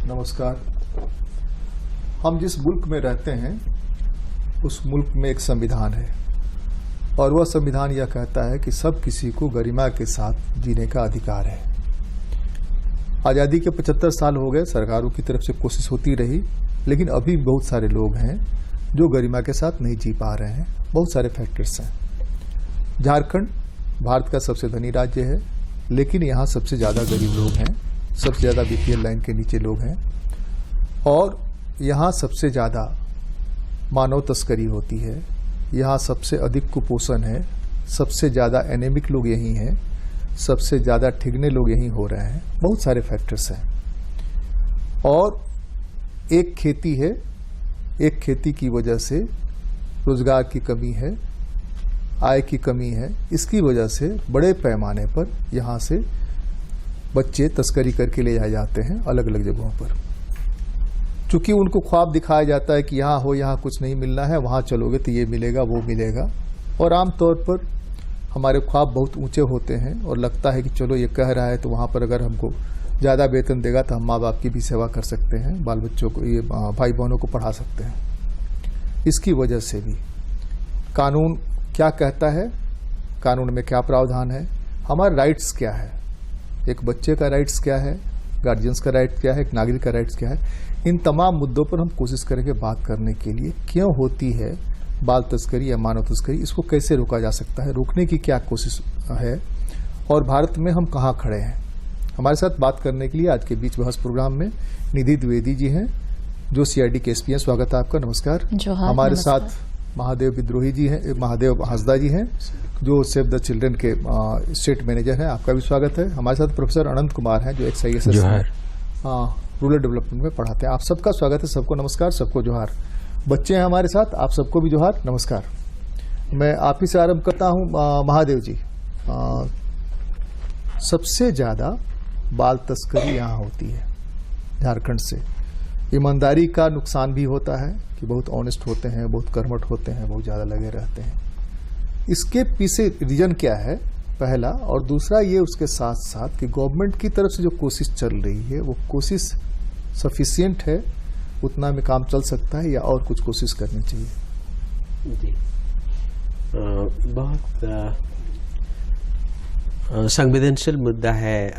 नमस्कार। हम जिस मुल्क में रहते हैं उस मुल्क में एक संविधान है और वह संविधान यह कहता है कि सब किसी को गरिमा के साथ जीने का अधिकार है। आज़ादी के 75 साल हो गए, सरकारों की तरफ से कोशिश होती रही, लेकिन अभी बहुत सारे लोग हैं जो गरिमा के साथ नहीं जी पा रहे हैं। बहुत सारे फैक्टर्स हैं। झारखंड भारत का सबसे धनी राज्य है, लेकिन यहाँ सबसे ज़्यादा गरीब लोग हैं, सबसे ज़्यादा बीपीएल लाइन के नीचे लोग हैं और यहाँ सबसे ज़्यादा मानव तस्करी होती है। यहाँ सबसे अधिक कुपोषण है, सबसे ज़्यादा एनेमिक लोग यहीं हैं, सबसे ज़्यादा ठिगने लोग यहीं हो रहे हैं। बहुत सारे फैक्टर्स हैं और एक खेती है, एक खेती की वजह से रोजगार की कमी है, आय की कमी है। इसकी वजह से बड़े पैमाने पर यहाँ से बच्चे तस्करी करके ले जाए जाते हैं अलग अलग जगहों पर। चूंकि उनको ख्वाब दिखाया जाता है कि यहाँ हो, यहाँ कुछ नहीं मिलना है, वहाँ चलोगे तो ये मिलेगा वो मिलेगा। और आमतौर पर हमारे ख्वाब बहुत ऊंचे होते हैं और लगता है कि चलो ये कह रहा है तो वहाँ पर अगर हमको ज़्यादा वेतन देगा तो हम माँ बाप की भी सेवा कर सकते हैं, बाल बच्चों को, ये भाई बहनों को पढ़ा सकते हैं। इसकी वजह से भी कानून क्या कहता है, कानून में क्या प्रावधान है, हमारे राइट्स क्या है, एक बच्चे का राइट्स क्या है, गार्जियंस का राइट क्या है, एक नागरिक का राइट्स क्या है। इन तमाम मुद्दों पर हम कोशिश करेंगे बात करने के लिए। क्यों होती है बाल तस्करी या मानव तस्करी, इसको कैसे रोका जा सकता है, रोकने की क्या कोशिश है और भारत में हम कहाँ खड़े हैं। हमारे साथ बात करने के लिए आज के बीच बहस प्रोग्राम में निधि द्विवेदी जी हैं जो सीआईडी के एसपी हैं। स्वागत है आपका। नमस्कार। हमारे साथ महादेव विद्रोही जी हैं, महादेव हंसदा जी हैं जो सेव द चिल्ड्रन के स्टेट मैनेजर हैं। आपका भी स्वागत है। हमारे साथ प्रोफेसर अनंत कुमार हैं जो एक्सआईएस रूरल डेवलपमेंट में पढ़ाते हैं। आप सबका स्वागत है। सबको नमस्कार, सबको जोहार। बच्चे हैं हमारे साथ, आप सबको भी जोहार, नमस्कार। मैं आप ही से आरंभ करता हूं। महादेव जी, सबसे ज्यादा बाल तस्करी यहाँ होती है झारखंड से। ईमानदारी का नुकसान भी होता है कि बहुत ऑनेस्ट होते हैं, बहुत कर्मठ होते हैं, बहुत ज़्यादा लगे रहते हैं। इसके पीछे रीजन क्या है, पहला, और दूसरा ये उसके साथ साथ कि गवर्नमेंट की तरफ से जो कोशिश चल रही है वो कोशिश सफिशिएंट है, उतना में काम चल सकता है या और कुछ कोशिश करनी चाहिए? जी, बहुत संवेदनशील मुद्दा है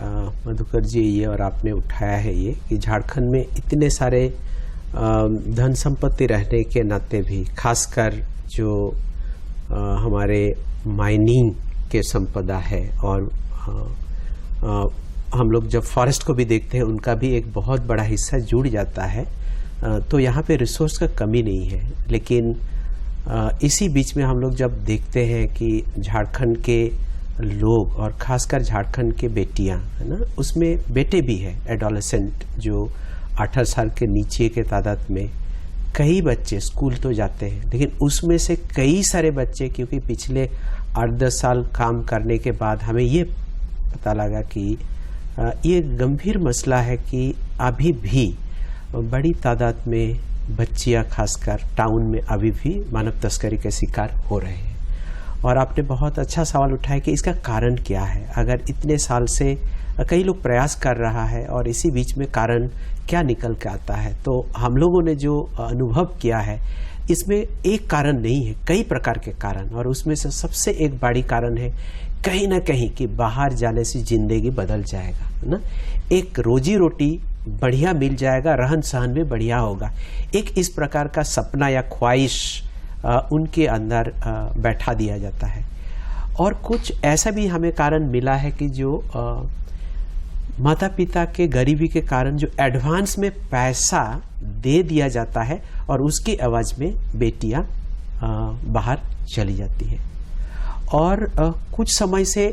मधुकर जी ये, और आपने उठाया है ये कि झारखंड में इतने सारे धन संपत्ति रहने के नाते भी, खासकर जो हमारे माइनिंग के संपदा है और हम लोग जब फॉरेस्ट को भी देखते हैं उनका भी एक बहुत बड़ा हिस्सा जुड़ जाता है। तो यहाँ पे रिसोर्स का कमी नहीं है, लेकिन इसी बीच में हम लोग जब देखते हैं कि झारखंड के लोग और खासकर झारखंड के बेटियां, है ना, उसमें बेटे भी है एडोलेसेंट जो 18 साल के नीचे के तादाद में कई बच्चे स्कूल तो जाते हैं, लेकिन उसमें से कई सारे बच्चे, क्योंकि पिछले 8-10 साल काम करने के बाद हमें ये पता लगा कि ये गंभीर मसला है कि अभी भी बड़ी तादाद में बच्चियां खासकर टाउन में अभी भी मानव तस्करी के शिकार हो रहे हैं। और आपने बहुत अच्छा सवाल उठाया कि इसका कारण क्या है। अगर इतने साल से कई लोग प्रयास कर रहा है और इसी बीच में कारण क्या निकल के आता है, तो हम लोगों ने जो अनुभव किया है इसमें एक कारण नहीं है, कई प्रकार के कारण, और उसमें से सबसे एक बड़ी कारण है कहीं ना कहीं कि बाहर जाने से जिंदगी बदल जाएगा, है ना, एक रोजी रोटी बढ़िया मिल जाएगा, रहन सहन भी बढ़िया होगा, एक इस प्रकार का सपना या ख्वाहिश उनके अंदर बैठा दिया जाता है। और कुछ ऐसा भी हमें कारण मिला है कि जो माता पिता के गरीबी के कारण जो एडवांस में पैसा दे दिया जाता है और उसकी एवज में बेटियां बाहर चली जाती है। और कुछ समय से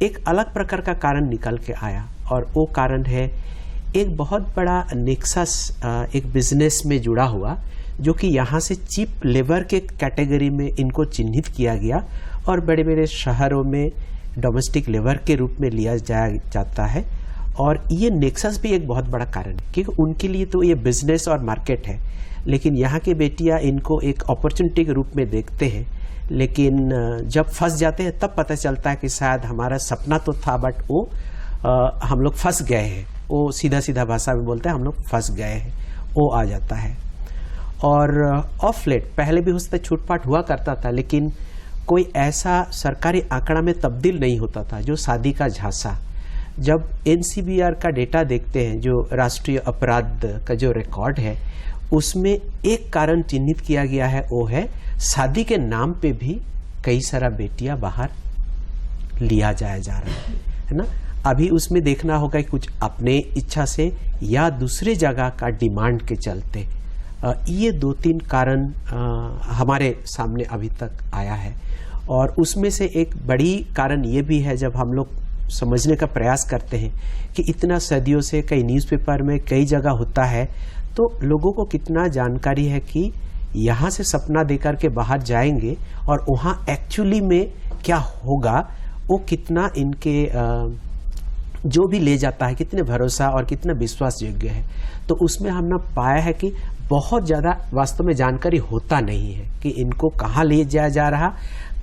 एक अलग प्रकार का कारण निकल के आया, और वो कारण है एक बहुत बड़ा नेक्सस एक बिजनेस में जुड़ा हुआ, जो कि यहाँ से चीप लेबर के कैटेगरी में इनको चिन्हित किया गया और बड़े बड़े शहरों में डोमेस्टिक लेबर के रूप में लिया जाता है। और ये नेक्सस भी एक बहुत बड़ा कारण है, क्योंकि उनके लिए तो ये बिजनेस और मार्केट है, लेकिन यहाँ की बेटियाँ इनको एक अपॉर्चुनिटी के रूप में देखते हैं, लेकिन जब फंस जाते हैं तब पता चलता है कि शायद हमारा सपना तो था बट वो हम लोग फंस गए हैं वो सीधा सीधा भाषा में बोलते हैं हम लोग फंस गए हैं, वो आ जाता है। और ऑफ लेट पहले भी उससे छूटपाट हुआ करता था, लेकिन कोई ऐसा सरकारी आंकड़ा में तब्दील नहीं होता था जो शादी का झांसा। जब NCBR का डेटा देखते हैं, जो राष्ट्रीय अपराध का जो रिकॉर्ड है, उसमें एक कारण चिन्हित किया गया है, वो है शादी के नाम पे भी कई सारा बेटियां बाहर लिया जा रहा है ना। अभी उसमें देखना होगा कि कुछ अपने इच्छा से या दूसरे जगह का डिमांड के चलते, ये 2-3 कारण हमारे सामने अभी तक आया है। और उसमें से एक बड़ी कारण ये भी है, जब हम लोग समझने का प्रयास करते हैं कि इतना सदियों से कई न्यूज़पेपर में कई जगह होता है, तो लोगों को कितना जानकारी है कि यहाँ से सपना देकर के बाहर जाएंगे और वहाँ एक्चुअली में क्या होगा, वो कितना इनके जो भी ले जाता है कितने भरोसा और कितना विश्वास योग्य है। तो उसमें हमने पाया है कि बहुत ज़्यादा वास्तव में जानकारी होता नहीं है कि इनको कहाँ ले जाया जा रहा,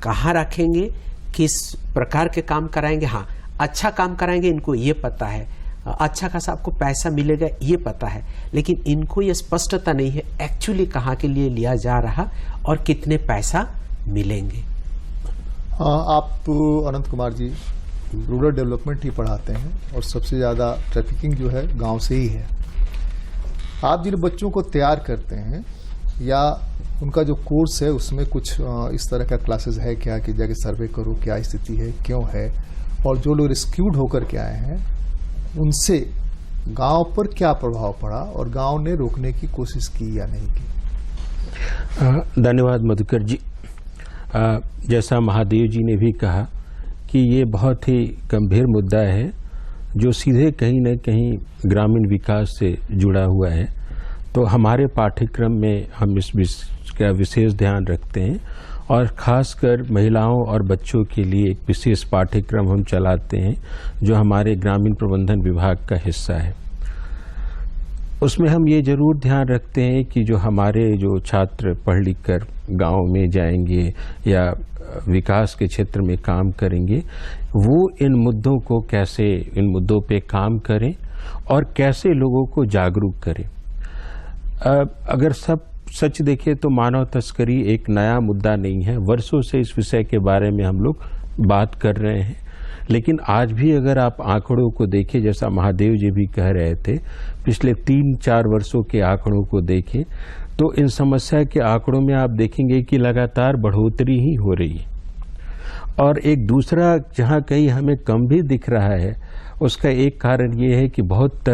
कहाँ रखेंगे, किस प्रकार के काम कराएंगे। हाँ, अच्छा काम कराएंगे इनको ये पता है, अच्छा खासा आपको पैसा मिलेगा ये पता है, लेकिन इनको ये स्पष्टता नहीं है एक्चुअली कहाँ के लिए लिया जा रहा और कितने पैसा मिलेंगे। आप अनंत कुमार जी रूरल डेवलपमेंट ही पढ़ाते हैं और सबसे ज़्यादा ट्रैफिकिंग जो है गांव से ही है। आप जिन बच्चों को तैयार करते हैं या उनका जो कोर्स है उसमें कुछ इस तरह का क्लासेस है क्या कि जाके सर्वे करो क्या स्थिति है, क्यों है, और जो लोग रेस्क्यूड होकर के आए हैं उनसे गांव पर क्या प्रभाव पड़ा और गांव ने रोकने की कोशिश की या नहीं की? धन्यवाद मधुकर जी। जैसा महादेव जी ने भी कहा कि ये बहुत ही गंभीर मुद्दा है जो सीधे कहीं न कहीं ग्रामीण विकास से जुड़ा हुआ है। तो हमारे पाठ्यक्रम में हम इस का विशेष ध्यान रखते हैं और ख़ासकर महिलाओं और बच्चों के लिए एक विशेष पाठ्यक्रम हम चलाते हैं जो हमारे ग्रामीण प्रबंधन विभाग का हिस्सा है। उसमें हम ये जरूर ध्यान रखते हैं कि जो हमारे जो छात्र पढ़ लिख कर गाँव में जाएंगे या विकास के क्षेत्र में काम करेंगे, वो इन मुद्दों को कैसे, इन मुद्दों पे काम करें और कैसे लोगों को जागरूक करें। अगर सब सच देखें तो मानव तस्करी एक नया मुद्दा नहीं है, वर्षों से इस विषय के बारे में हम लोग बात कर रहे हैं। लेकिन आज भी अगर आप आंकड़ों को देखें, जैसा महादेव जी भी कह रहे थे, पिछले 3-4 वर्षों के आंकड़ों को देखें तो इन समस्या के आंकड़ों में आप देखेंगे कि लगातार बढ़ोतरी ही हो रही है। और एक दूसरा जहां कहीं हमें कम भी दिख रहा है, उसका एक कारण ये है कि बहुत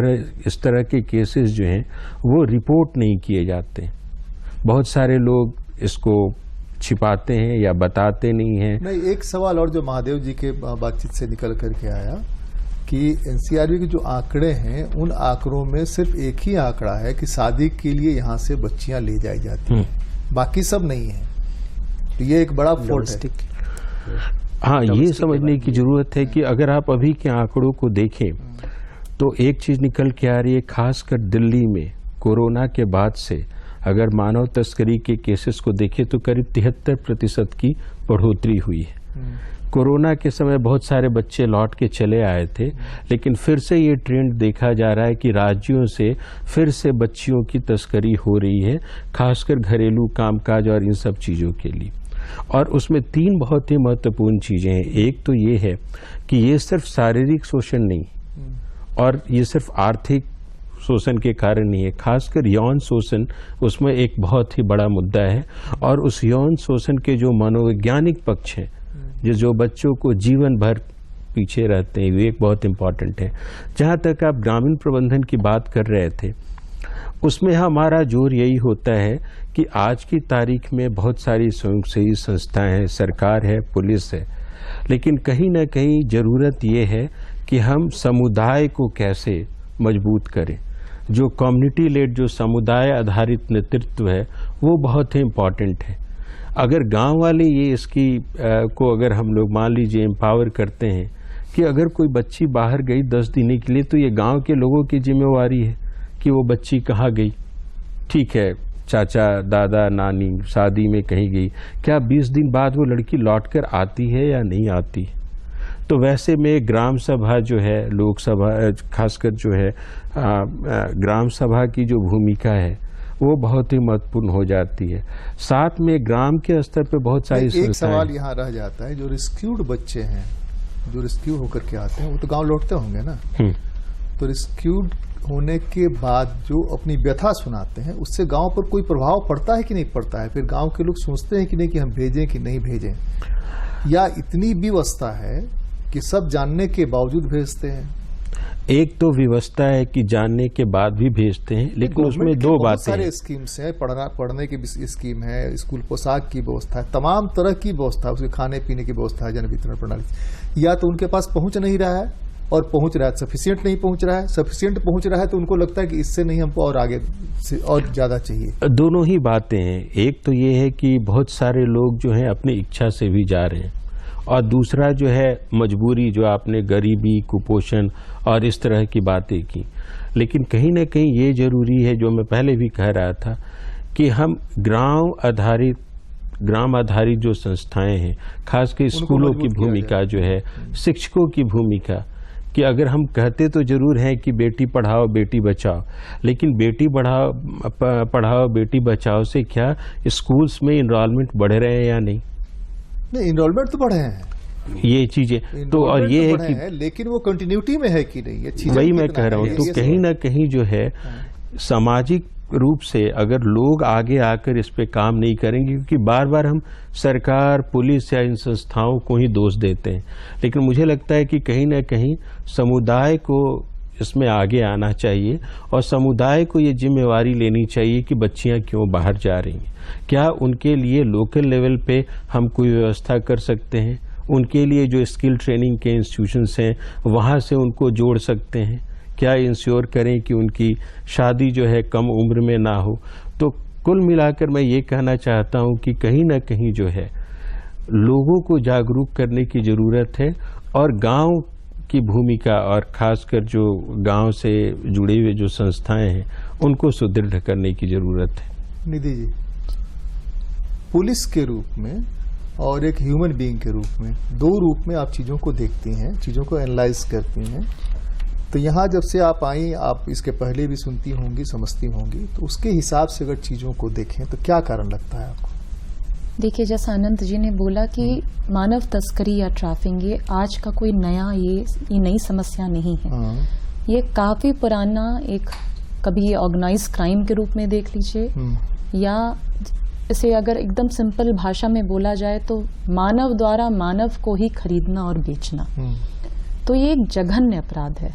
इस तरह के केसेस जो हैं वो रिपोर्ट नहीं किए जाते। बहुत सारे लोग इसको छिपाते हैं या बताते नहीं हैं। नहीं, एक सवाल और जो महादेव जी के बातचीत से निकल करके आया कि एनसीआरबी के जो आंकड़े हैं उन आंकड़ों में सिर्फ एक ही आंकड़ा है कि शादी के लिए यहाँ से बच्चियां ले जाई जाती हैं, बाकी सब नहीं है। तो ये एक बड़ा फॉल्ट है। हाँ, ये समझने की जरूरत है कि अगर आप अभी के आंकड़ों को देखें तो एक चीज निकल के आ रही है, खासकर दिल्ली में कोरोना के बाद से अगर मानव तस्करी के केसेस को देखें तो करीब 73% की बढ़ोतरी हुई है। कोरोना के समय बहुत सारे बच्चे लौट के चले आए थे, लेकिन फिर से ये ट्रेंड देखा जा रहा है कि राज्यों से फिर से बच्चियों की तस्करी हो रही है, खासकर घरेलू कामकाज और इन सब चीज़ों के लिए। और उसमें 3 बहुत ही महत्वपूर्ण चीज़ें हैं। एक तो ये है कि ये सिर्फ शारीरिक शोषण नहीं और ये सिर्फ आर्थिक शोषण के कारण नहीं है, खासकर यौन शोषण उसमें एक बहुत ही बड़ा मुद्दा है। और उस यौन शोषण के जो मनोवैज्ञानिक पक्ष हैं, जो बच्चों को जीवन भर पीछे रहते हैं, ये एक बहुत इम्पॉर्टेंट है। जहाँ तक आप ग्रामीण प्रबंधन की बात कर रहे थे, उसमें हमारा जोर यही होता है कि आज की तारीख में बहुत सारी स्वयंसेवी संस्थाएं हैं, सरकार है, पुलिस है, लेकिन कहीं ना कहीं ज़रूरत ये है कि हम समुदाय को कैसे मजबूत करें। जो कम्युनिटी लेड, जो समुदाय आधारित नेतृत्व है, वो बहुत ही इम्पॉर्टेंट है। अगर गांव वाले ये इसकी को अगर हम लोग मान लीजिए एम्पावर करते हैं कि अगर कोई बच्ची बाहर गई 10 दिन के लिए तो ये गांव के लोगों की जिम्मेवारी है कि वो बच्ची कहाँ गई। ठीक है, चाचा, दादा, नानी शादी में कहीं गई, क्या 20 दिन बाद वो लड़की लौटकर आती है या नहीं आती है? तो वैसे में ग्राम सभा जो है, लोकसभा खासकर जो है ग्राम सभा की जो भूमिका है वो बहुत ही महत्वपूर्ण हो जाती है। साथ में ग्राम के स्तर पे बहुत सारी एक सवाल यहाँ रह जाता है, जो रिस्क्यूड बच्चे हैं, जो रिस्क्यू होकर के आते हैं, वो तो गांव लौटते होंगे ना, तो रिस्क्यूड होने के बाद जो अपनी व्यथा सुनाते हैं, उससे गांव पर कोई प्रभाव पड़ता है कि नहीं पड़ता है? फिर गांव के लोग सोचते हैं कि नहीं कि हम भेजें कि नहीं भेजें, या इतनी व्यवस्था है कि सब जानने के बावजूद भेजते हैं? एक तो व्यवस्था है कि जानने के बाद भी भेजते हैं, लेकिन उसमें दो बातें सारे स्कीम्स हैं, पढ़ने की स्कीम है, स्कूल पोशाक की व्यवस्था है, तमाम तरह की व्यवस्था, उसके खाने पीने की व्यवस्था है, जन वितरण प्रणाली। या तो उनके पास पहुंच नहीं रहा है, और पहुंच रहा है सफिशिएंट नहीं पहुंच रहा है, सफिशिएंट पहुंच रहा है तो उनको लगता है कि इससे नहीं, हमको और आगे से और ज्यादा चाहिए। दोनों ही बातें हैं। एक तो ये है कि बहुत सारे लोग जो हैं अपनी इच्छा से भी जा रहे हैं, और दूसरा जो है मजबूरी, जो आपने गरीबी, कुपोषण और इस तरह की बातें की। लेकिन कहीं ना कहीं ये जरूरी है, जो मैं पहले भी कह रहा था, कि हम ग्राम आधारित जो संस्थाएं हैं, खासकर स्कूलों की भूमिका जो है, शिक्षकों की भूमिका, कि अगर हम कहते तो जरूर हैं कि बेटी पढ़ाओ बेटी बचाओ, लेकिन बेटी पढ़ाओ बेटी बचाओ से क्या स्कूल्स में इनरोलमेंट बढ़ रहे हैं या नहीं? नहीं, इनरोलमेंट तो बढ़े हैं, ये चीजें तो, और ये है कि लेकिन वो कंटिन्यूटी में है कि नहीं, वही मैं कह रहा हूँ। तो कहीं ना कहीं जो है सामाजिक रूप से अगर लोग आगे आकर इस पे काम नहीं करेंगे, क्योंकि बार बार हम सरकार, पुलिस या इन संस्थाओं को ही दोष देते हैं, लेकिन मुझे लगता है कि कहीं ना कहीं समुदाय को इसमें आगे आना चाहिए, और समुदाय को ये जिम्मेवारी लेनी चाहिए कि बच्चियां क्यों बाहर जा रही हैं। क्या उनके लिए लोकल लेवल पे हम कोई व्यवस्था कर सकते हैं? उनके लिए जो स्किल ट्रेनिंग के इंस्टीट्यूशंस हैं वहाँ से उनको जोड़ सकते हैं? क्या इंश्योर करें कि उनकी शादी जो है कम उम्र में ना हो? तो कुल मिलाकर मैं ये कहना चाहता हूँ कि कहीं ना कहीं जो है लोगों को जागरूक करने की ज़रूरत है, और गांव की भूमिका, और खासकर जो गांव से जुड़े हुए जो संस्थाएं हैं उनको सुदृढ़ करने की ज़रूरत है। निधि जी, पुलिस के रूप में और एक ह्यूमन बीइंग के रूप में, दो रूप में आप चीज़ों को देखती हैं, चीज़ों को एनालाइज करती हैं। तो यहाँ जब से आप आई, आप इसके पहले भी सुनती होंगी, समझती होंगी, तो उसके हिसाब से अगर चीज़ों को देखें तो क्या कारण लगता है आपको? देखिए, जैसा अनंत जी ने बोला कि मानव तस्करी या ट्रैफिकिंग ये आज का कोई नया ये नई समस्या नहीं है। ये काफी पुराना, एक कभी ये ऑर्गेनाइज क्राइम के रूप में देख लीजिए, या इसे अगर एकदम सिंपल भाषा में बोला जाए तो मानव द्वारा मानव को ही खरीदना और बेचना। तो ये एक जघन्य अपराध है,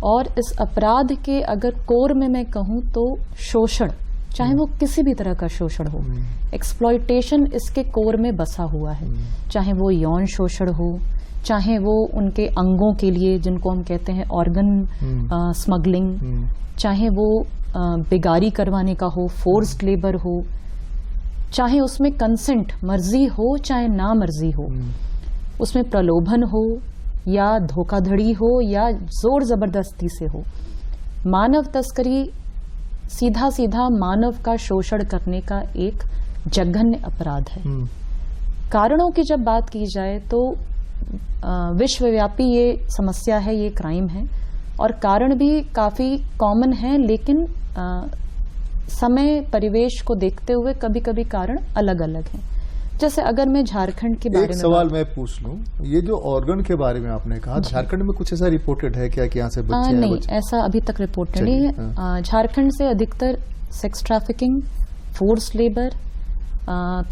और इस अपराध के अगर कोर में मैं कहूँ तो शोषण, चाहे वो किसी भी तरह का शोषण हो, एक्सप्लॉयटेशन इसके कोर में बसा हुआ है। चाहे वो यौन शोषण हो, चाहे वो उनके अंगों के लिए जिनको हम कहते हैं ऑर्गन स्मगलिंग, चाहे वो बेगारी करवाने का हो, फोर्स्ड लेबर हो, चाहे उसमें कंसेंट, मर्जी हो चाहे ना मर्जी हो, उसमें प्रलोभन हो या धोखाधड़ी हो या जोर जबरदस्ती से हो। मानव तस्करी सीधा सीधा मानव का शोषण करने का एक जघन्य अपराध है। कारणों की जब बात की जाए तो विश्वव्यापी ये समस्या है, ये क्राइम है, और कारण भी काफी कॉमन है, लेकिन समय परिवेश को देखते हुए कभी कभी कारण अलग अलग हैं। जैसे अगर मैं झारखंड के बारे में सवाल मैं पूछ लूं, ये जो ऑर्गन के बारे में आपने कहा, झारखंड में कुछ ऐसा रिपोर्टेड है क्या कि यहाँ से बच्चे नहीं, ऐसा अभी तक रिपोर्टेड नहीं है। झारखंड से अधिकतर सेक्स ट्रैफिकिंग, फोर्स लेबर,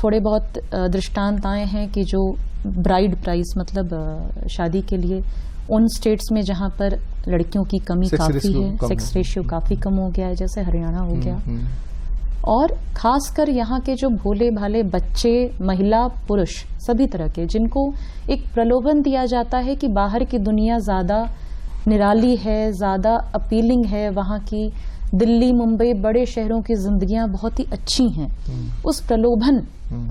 थोड़े बहुत दृष्टांत आए हैं कि जो ब्राइड प्राइस, मतलब शादी के लिए उन स्टेट्स में जहां पर लड़कियों की कमी काफी है, सेक्स रेशियो काफी कम हो गया है, जैसे हरियाणा हो गया। और खासकर यहाँ के जो भोले भाले बच्चे, महिला, पुरुष, सभी तरह के, जिनको एक प्रलोभन दिया जाता है कि बाहर की दुनिया ज्यादा निराली है, ज्यादा अपीलिंग है, वहाँ की दिल्ली, मुंबई, बड़े शहरों की जिंदगियां बहुत ही अच्छी हैं। उस प्रलोभन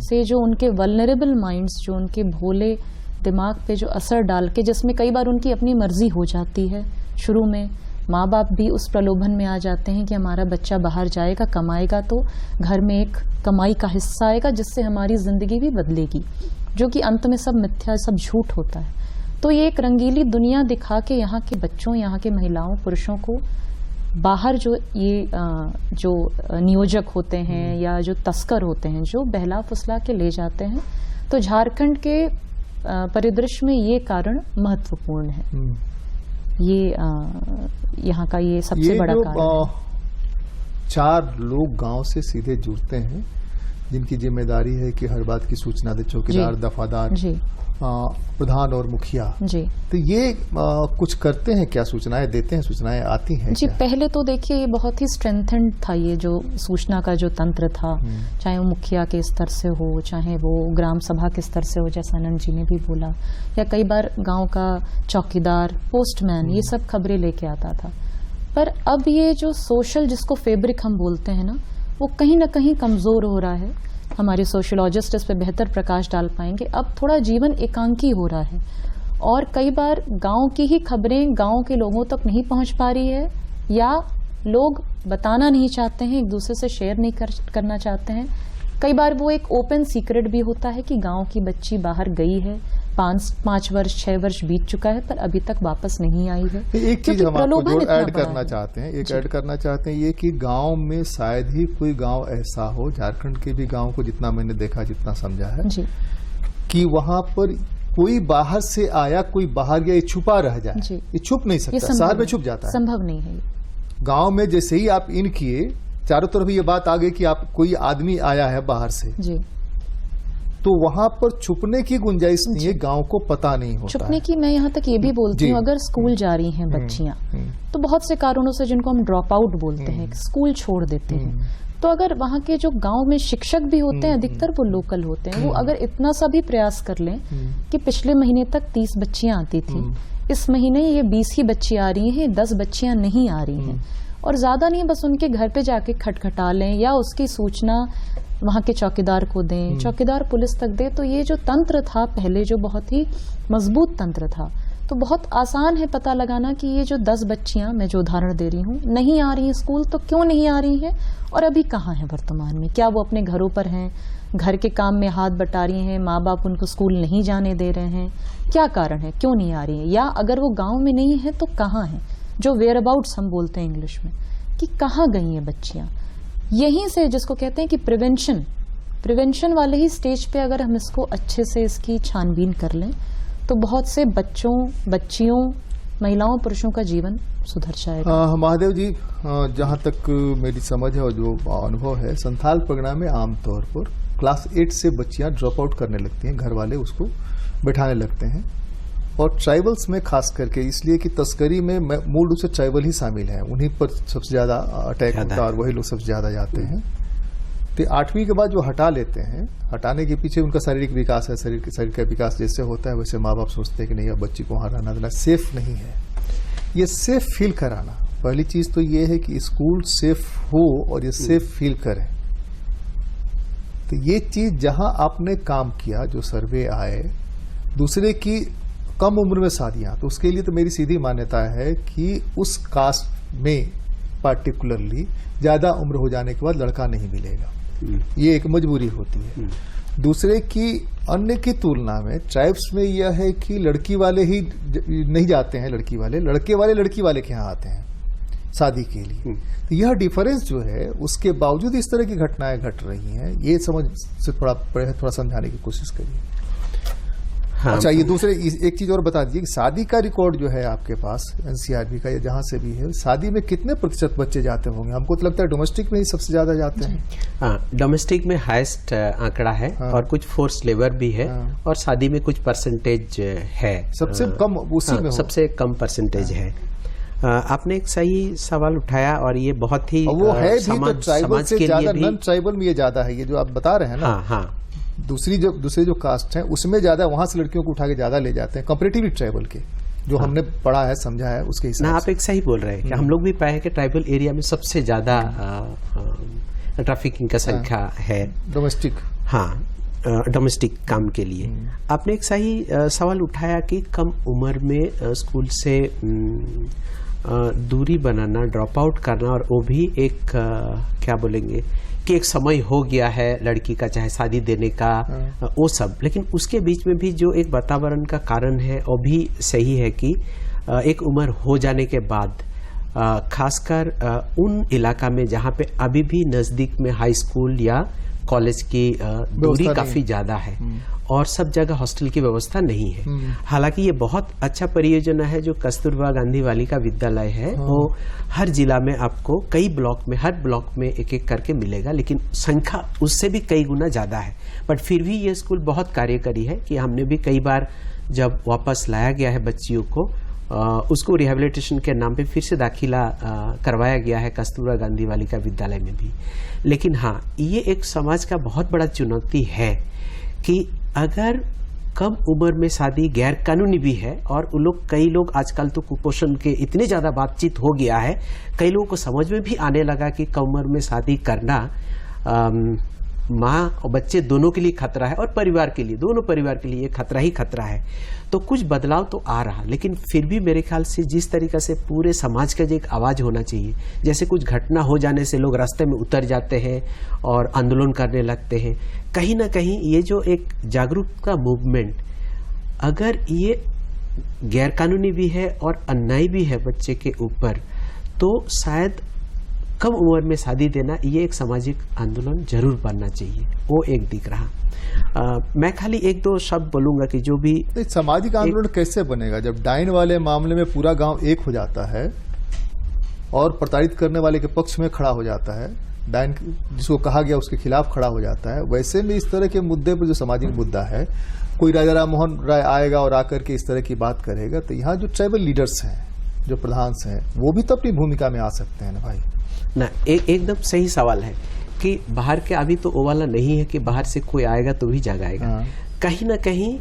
से जो उनके वल्नरेबल माइंड्स, जो उनके भोले दिमाग पे जो असर डाल के, जिसमें कई बार उनकी अपनी मर्जी हो जाती है, शुरू में माँ बाप भी उस प्रलोभन में आ जाते हैं कि हमारा बच्चा बाहर जाएगा, कमाएगा तो घर में एक कमाई का हिस्सा आएगा जिससे हमारी जिंदगी भी बदलेगी, जो कि अंत में सब मिथ्या, सब झूठ होता है। तो ये एक रंगीली दुनिया दिखा के यहाँ के बच्चों, यहाँ के महिलाओं, पुरुषों को बाहर जो ये जो नियोजक होते हैं या जो तस्कर होते हैं, जो बहला फुसला के ले जाते हैं, तो झारखंड के परिदृश्य में ये कारण महत्वपूर्ण है। ये यहाँ का ये सबसे बड़ा कारण है। 4 लोग गांव से सीधे जुड़ते हैं, जिनकी जिम्मेदारी है कि हर बात की सूचना दे, चौकीदार, दफादार, प्रधान और मुखिया जी। तो ये कुछ करते हैं क्या, सूचनाएं देते हैं, सूचनाएं आती हैं जी? क्या? पहले तो देखिए ये बहुत ही स्ट्रेंथेंड था, ये जो सूचना का जो तंत्र था, चाहे वो मुखिया के स्तर से हो, चाहे वो ग्राम सभा के स्तर से हो, जैसा आनंद जी ने भी बोला, या कई बार गांव का चौकीदार, पोस्टमैन, ये सब खबरें लेके आता था। पर अब ये जो सोशल, जिसको फैब्रिक हम बोलते हैं ना, वो कहीं ना कहीं कमजोर हो रहा है। हमारे सोशलॉजिस्ट इस पे बेहतर प्रकाश डाल पाएंगे। अब थोड़ा जीवन एकांकी हो रहा है और कई बार गांव की ही खबरें गांव के लोगों तक नहीं पहुंच पा रही है, या लोग बताना नहीं चाहते हैं, एक दूसरे से शेयर नहीं करना चाहते हैं। कई बार वो एक ओपन सीक्रेट भी होता है कि गांव की बच्ची बाहर गई है, 5 वर्ष 6 वर्ष बीत चुका है, पर अभी तक वापस नहीं आई है। एक चीज हम आपको जो ऐड करना चाहते हैं, ऐड करना चाहते हैं ये कि गांव में शायद ही कोई गांव ऐसा हो, झारखंड के भी गांव को जितना मैंने देखा, जितना समझा है जी, कि वहां पर कोई बाहर से आया, कोई बाहर गया, ये छुपा रह जाए। ये छुप नहीं सकता, शहर में छुप जाता है, संभव नहीं है। गांव में जैसे ही आप इन किए, चारों तरफ ये बात आ गई कि आप कोई आदमी आया है बाहर से जी, तो वहां पर छुपने की गुंजाइश नहीं है, गांव को पता नहीं होता छुपने की। मैं यहाँ तक ये भी बोलती हूँ, अगर स्कूल जा रही हैं बच्चियां, तो बहुत से कारणों से, जिनको हम ड्रॉप आउट बोलते हैं, स्कूल छोड़ देते हैं, तो अगर वहाँ के जो गांव में शिक्षक भी होते हैं, अधिकतर वो लोकल होते हैं, वो अगर इतना सा भी प्रयास कर लें कि पिछले महीने तक 30 बच्चियां आती थी, इस महीने ये 20 ही बच्ची आ रही हैं, 10 बच्चियां नहीं आ रही हैं, और ज्यादा नहीं, बस उनके घर पे जाके खटखटा लें या उसकी सूचना वहाँ के चौकीदार को दें, चौकीदार पुलिस तक दे, तो ये जो तंत्र था पहले, जो बहुत ही मजबूत तंत्र था, तो बहुत आसान है पता लगाना कि ये जो 10 बच्चियां, मैं जो उदाहरण दे रही हूँ, नहीं आ रही हैं स्कूल, तो क्यों नहीं आ रही हैं और अभी कहाँ हैं वर्तमान में। क्या वो अपने घरों पर हैं, घर के काम में हाथ बटा रही हैं, माँ बाप उनको स्कूल नहीं जाने दे रहे हैं, क्या कारण है, क्यों नहीं आ रही है, या अगर वो गाँव में नहीं है तो कहाँ है, जो वेयर अबाउट्स हम बोलते हैं इंग्लिश में, कि कहाँ गई हैं बच्चियां। यहीं से, जिसको कहते हैं कि प्रिवेंशन वाले ही स्टेज पे अगर हम इसको अच्छे से इसकी छानबीन कर लें, तो बहुत से बच्चों, बच्चियों, महिलाओं, पुरुषों का जीवन सुधर जाएगा। महादेव जी, जहाँ तक मेरी समझ है और जो अनुभव है, संथाल परगना में आमतौर पर क्लास 8 से बच्चियां ड्रॉप आउट करने लगती हैं, घर वाले उसको बैठाने लगते हैं, और ट्राइबल्स में खास करके, इसलिए कि तस्करी में मूल रूप से ट्राइबल ही शामिल है, उन्हीं पर सबसे ज्यादा अटैक होता है और वही लोग सबसे ज्यादा जाते हैं। तो 8वीं के बाद जो हटा लेते हैं, हटाने के पीछे उनका शारीरिक विकास है, शरीर का विकास जैसे होता है वैसे माँ बाप सोचते हैं कि नहीं, अब बच्ची को वहां रहना देना सेफ नहीं है। ये सेफ फील कराना, पहली चीज तो ये है कि स्कूल सेफ हो और ये सेफ फील करे। तो ये चीज जहां आपने काम किया, जो सर्वे आए, दूसरे की कम उम्र में शादियां, तो उसके लिए तो मेरी सीधी मान्यता है कि उस कास्ट में पार्टिकुलरली ज्यादा उम्र हो जाने के बाद लड़का नहीं मिलेगा, ये एक मजबूरी होती है। दूसरे की, अन्य की तुलना में ट्राइब्स में यह है कि लड़की वाले ही नहीं जाते हैं, लड़की वाले लड़की वाले के यहाँ आते हैं शादी के लिए। तो यह डिफरेंस जो है, उसके बावजूद इस तरह की घटनाएं घट रही हैं, ये समझ से थोड़ा समझाने की कोशिश करिए। हाँ, अच्छा, ये दूसरे एक चीज और बता दीजिए कि शादी का रिकॉर्ड जो है आपके पास एनसीआरबी का या जहां से भी है, शादी में कितने प्रतिशत बच्चे जाते होंगे? हमको तो लगता है डोमेस्टिक में ही सबसे ज्यादा जाते हैं। हाँ, डोमेस्टिक में हाईएस्ट आंकड़ा है। हाँ, और कुछ फोर्स लेबर भी है। हाँ, और शादी में कुछ परसेंटेज है, सबसे कम उसी में सबसे कम परसेंटेज है। आपने एक सही सवाल उठाया और ये बहुत ही वो है भी, तो ट्राइबल से ज्यादा नॉन ट्राइबल में ये ज्यादा है, ये जो आप बता रहे हैं ना। हाँ, दूसरे जो कास्ट हैं उसमें ज्यादा, वहां से लड़कियों को उठा के ज्यादा ले जाते हैं कंपैरेटिवली ट्राइबल के, जो हमने पढ़ा है, समझा है, उसके हिसाब से। आप एक सही बोल रहे हैं कि हम लोग भी पाए हैं कि ट्राइबल एरिया में सबसे ज्यादा ट्रैफिकिंग का संख्या है डोमेस्टिक। हाँ, डोमेस्टिक काम के लिए। आपने एक सही सवाल उठाया कि कम उम्र में स्कूल से दूरी बनाना, ड्रॉप आउट करना, और वो भी एक क्या बोलेंगे कि एक समय हो गया है लड़की का चाहे शादी देने का, वो सब। लेकिन उसके बीच में भी जो एक वातावरण का कारण है वो भी सही है कि एक उम्र हो जाने के बाद खासकर उन इलाका में जहाँ पे अभी भी नज़दीक में हाई स्कूल या कॉलेज की दूरी काफ़ी ज़्यादा है और सब जगह हॉस्टल की व्यवस्था नहीं है। हालांकि ये बहुत अच्छा परियोजना है जो कस्तूरबा गांधी बालिका विद्यालय है, वो हर जिला में आपको कई ब्लॉक में, हर ब्लॉक में एक एक करके मिलेगा, लेकिन संख्या उससे भी कई गुना ज़्यादा है। बट फिर भी ये स्कूल बहुत कार्यकारी है कि हमने भी कई बार जब वापस लाया गया है बच्चियों को, उसको रिहेबिलिटेशन के नाम पे फिर से दाखिला करवाया गया है कस्तूरबा गांधी बालिका विद्यालय में भी। लेकिन हाँ, ये एक समाज का बहुत बड़ा चुनौती है कि अगर कम उम्र में शादी गैर कानूनी भी है, और वो लोग, कई लोग आजकल तो कुपोषण के इतने ज़्यादा बातचीत हो गया है, कई लोगों को समझ में भी आने लगा कि कम उम्र में शादी करना माँ और बच्चे दोनों के लिए खतरा है, और परिवार के लिए, दोनों परिवार के लिए खतरा ही खतरा है। तो कुछ बदलाव तो आ रहा, लेकिन फिर भी मेरे ख्याल से जिस तरीक़े से पूरे समाज का जो एक आवाज़ होना चाहिए, जैसे कुछ घटना हो जाने से लोग रास्ते में उतर जाते हैं और आंदोलन करने लगते हैं, कहीं ना कहीं ये जो एक जागरूकता मूवमेंट, अगर ये गैरकानूनी भी है और अन्याय भी है बच्चे के ऊपर, तो शायद कम उम्र में शादी देना ये एक सामाजिक आंदोलन जरूर बनना चाहिए। वो एक दिख रहा। मैं खाली एक दो शब्द बोलूंगा कि जो भी सामाजिक आंदोलन कैसे बनेगा जब डाइन वाले मामले में पूरा गांव एक हो जाता है और प्रताड़ित करने वाले के पक्ष में खड़ा हो जाता है, डाइन जिसको कहा गया उसके खिलाफ खड़ा हो जाता है। वैसे में इस तरह के मुद्दे पर जो सामाजिक मुद्दा है, कोई राजा राम मोहन राय आएगा और आकर के इस तरह की बात करेगा, तो यहाँ जो ट्राइबल लीडर्स हैं, जो प्रधान हैं, वो भी तो अपनी भूमिका में आ सकते हैं ना भाई। ना, एकदम सही सवाल है कि बाहर के अभी तो वो वाला नहीं है कि बाहर से कोई आएगा तो भी जगाएगा। कहीं ना कहीं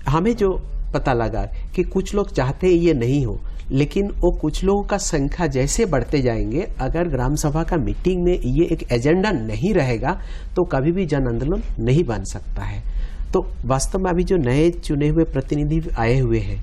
हमें जो पता लगा कि कुछ लोग चाहते हैं ये नहीं हो, लेकिन वो कुछ लोगों का संख्या जैसे बढ़ते जाएंगे, अगर ग्राम सभा का मीटिंग में ये एक एजेंडा नहीं रहेगा तो कभी भी जन आंदोलन नहीं बन सकता है। तो वास्तव में अभी जो नए चुने हुए प्रतिनिधि आए हुए हैं,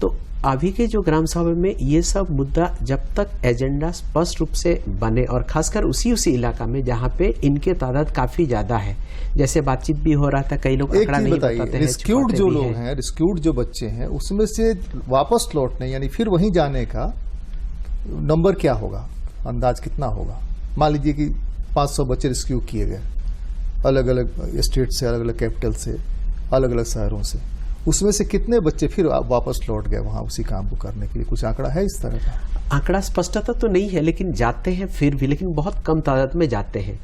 तो अभी के जो ग्राम सभा में ये सब मुद्दा जब तक एजेंडा स्पष्ट रूप से बने, और खासकर उसी इलाका में जहाँ पे इनके तादाद काफी ज्यादा है, जैसे बातचीत भी हो रहा था, कई लोग आंकड़ा नहीं बताते हैं। रिस्क्यूड जो लोग हैं, रिस्क्यूड जो बच्चे हैं, उसमें से वापस लौटने यानी फिर वहीं जाने का नंबर क्या होगा, अंदाज कितना होगा? मान लीजिए कि 500 बच्चे रिस्क्यू किए गए अलग अलग स्टेट से, अलग अलग कैपिटल से, अलग अलग शहरों से, उसमें से कितने बच्चे फिर वापस लौट गए वहां उसी काम को करने के लिए? कुछ आंकड़ा है इस तरह का? आंकड़ा स्पष्टता तो नहीं है, लेकिन जाते हैं फिर भी, लेकिन बहुत कम तादाद में जाते हैं।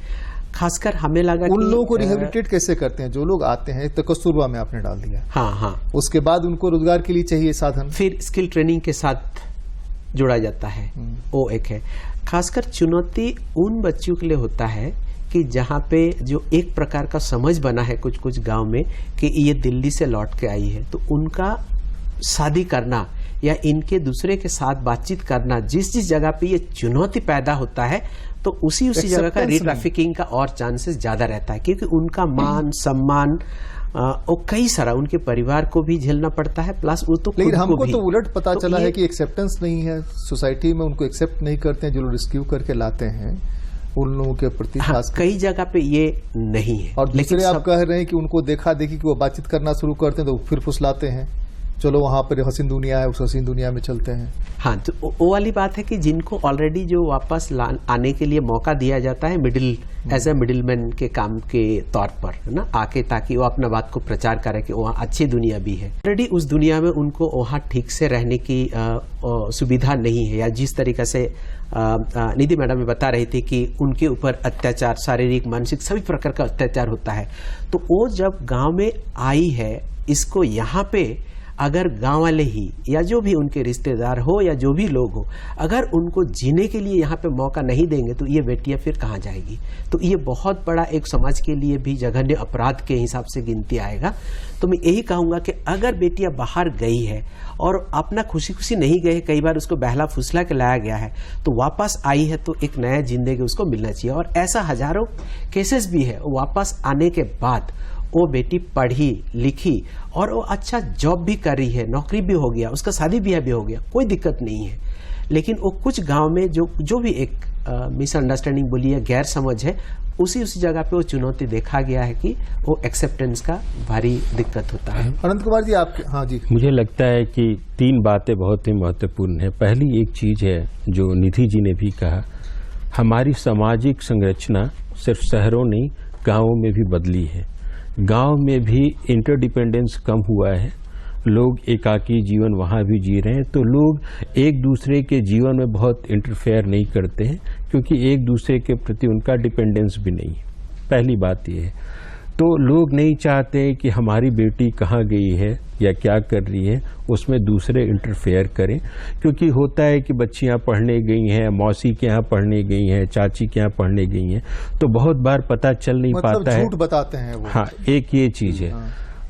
खासकर हमें लगा उन लोगों को रिहेबिलिटेट कैसे करते हैं जो लोग आते हैं? तो कस्तूरबा में आपने डाल दिया, हाँ, उसके बाद उनको रोजगार के लिए चाहिए साधन, फिर स्किल ट्रेनिंग के साथ जोड़ा जाता है, वो एक है। खासकर चुनौती उन बच्चों के लिए होता है कि जहाँ पे जो एक प्रकार का समझ बना है कुछ कुछ गांव में कि ये दिल्ली से लौट के आई है, तो उनका शादी करना या इनके दूसरे के साथ बातचीत करना, जिस जगह पे ये चुनौती पैदा होता है, तो उसी जगह का रीट्रैफिकिंग का और चांसेस ज्यादा रहता है, क्योंकि उनका मान सम्मान और कई सारा उनके परिवार को भी झेलना पड़ता है, प्लस वो तो लेकिन हमको तो उलट पता चला है कि एक्सेप्टेंस नहीं है सोसाइटी में, उनको एक्सेप्ट नहीं करते हैं जो लोग रिस्क्यू करके लाते हैं उन लोगों के प्रति। हाँ, कई जगह पे ये नहीं है। और दूसरे आप कह रहे हैं कि उनको देखा देखी कि वो बातचीत करना शुरू करते हैं तो फिर फुसलाते हैं, चलो वहां पर हसीन दुनिया है, उस हसीन दुनिया में चलते हैं। हाँ, तो वो वाली बात है कि जिनको ऑलरेडी जो वापस आने के लिए मौका दिया जाता है एज ए मिडिलमैन के काम के तौर पर, है ना, आके, ताकि वो अपना बात को प्रचार करे कि वहाँ अच्छी दुनिया भी है। ऑलरेडी उस दुनिया में उनको वहाँ ठीक से रहने की सुविधा नहीं है, या जिस तरीके से निधि मैडम में बता रही थी कि उनके ऊपर अत्याचार, शारीरिक, मानसिक सभी प्रकार का अत्याचार होता है, तो वो जब गाँव में आई है, इसको यहाँ पे अगर गांव वाले ही या जो भी उनके रिश्तेदार हो या जो भी लोग हो, अगर उनको जीने के लिए यहाँ पे मौका नहीं देंगे तो ये बेटियां फिर कहाँ जाएगी? तो ये बहुत बड़ा एक समाज के लिए भी जघन्य अपराध के हिसाब से गिनती आएगा। तो मैं यही कहूँगा कि अगर बेटियां बाहर गई है और अपना खुशी खुशी नहीं गए, कई बार उसको बहला फुसला के लाया गया है, तो वापस आई है तो एक नया जिंदगी उसको मिलना चाहिए। और ऐसा हजारों केसेस भी है, वापस आने के बाद वो बेटी पढ़ी लिखी और वो अच्छा जॉब भी कर रही है, नौकरी भी हो गया, उसका शादी ब्याह भी हो गया, कोई दिक्कत नहीं है। लेकिन वो कुछ गांव में जो भी एक मिसअंडरस्टैंडिंग बोलिए गैर समझ है, उसी जगह पे वो चुनौती देखा गया है कि वो एक्सेप्टेंस का भारी दिक्कत होता है। अनंत कुमार जी आपके, हाँ जी। मुझे लगता है कि 3 बातें बहुत ही महत्वपूर्ण है। पहली एक चीज है जो निधि जी ने भी कहा, हमारी सामाजिक संरचना सिर्फ शहरों नहीं गांवों में भी बदली है। गांव में भी इंटरडिपेंडेंस कम हुआ है, लोग एकाकी जीवन वहाँ भी जी रहे हैं, तो लोग एक दूसरे के जीवन में बहुत इंटरफेयर नहीं करते हैं क्योंकि एक दूसरे के प्रति उनका डिपेंडेंस भी नहीं है। पहली बात यह है। तो लोग नहीं चाहते कि हमारी बेटी कहाँ गई है या क्या कर रही है उसमें दूसरे इंटरफेयर करें, क्योंकि होता है कि बच्चियां पढ़ने गई हैं, मौसी के यहाँ पढ़ने गई हैं, चाची के यहाँ पढ़ने गई हैं, तो बहुत बार पता चल नहीं पाता है, झूठ बताते हैं वो। हाँ, एक ये चीज है।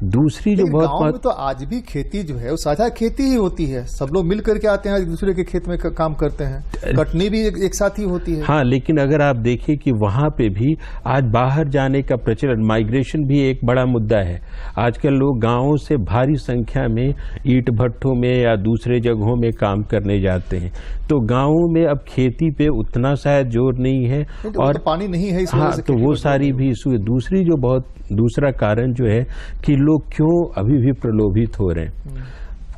दूसरी जो बहुत गांव में तो आज भी खेती जो है वो साझा खेती ही होती है, सब लोग मिल करके आते हैं, एक दूसरे के खेत में काम करते हैं, कटनी भी एक साथ ही होती है। हाँ, लेकिन अगर आप देखें कि वहां पे भी आज बाहर जाने का प्रचलन, माइग्रेशन भी एक बड़ा मुद्दा है। आजकल लोग गांवों से भारी संख्या में ईंट भट्ठों में या दूसरे जगहों में काम करने जाते हैं, तो गांवों में अब खेती पे उतना शायद जोर नहीं है और तो पानी नहीं है, हाँ, तो वो सारी भी इशू है। दूसरी जो दूसरा कारण जो है कि लोग क्यों अभी भी प्रलोभित हो रहे हैं।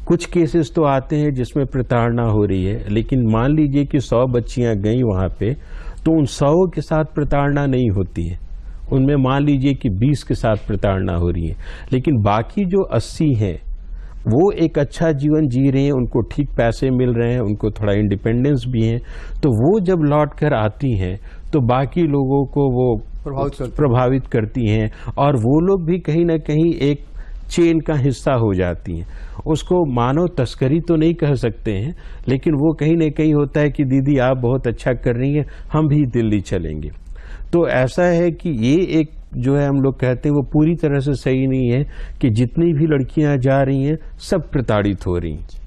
कुछ केसेस तो आते हैं जिसमें प्रताड़ना हो रही है, लेकिन मान लीजिए कि 100 बच्चियां गई वहां पे, तो उन 100 के साथ प्रताड़ना नहीं होती है, उनमें मान लीजिए कि 20 के साथ प्रताड़ना हो रही है, लेकिन बाकी जो 80 हैं वो एक अच्छा जीवन जी रहे हैं, उनको ठीक पैसे मिल रहे हैं, उनको थोड़ा इंडिपेंडेंस भी है, तो वो जब लौट कर आती हैं तो बाकी लोगों को वो प्रभावित करती हैं और वो लोग भी कहीं ना कहीं एक चेन का हिस्सा हो जाती हैं। उसको मानव तस्करी तो नहीं कह सकते हैं, लेकिन वो कहीं ना कहीं होता है कि दीदी आप बहुत अच्छा कर रही हैं, हम भी दिल्ली चलेंगे। तो ऐसा है कि ये एक जो है हम लोग कहते हैं वो पूरी तरह से सही नहीं है कि जितनी भी लड़कियां जा रही हैं सब प्रताड़ित हो रही हैं।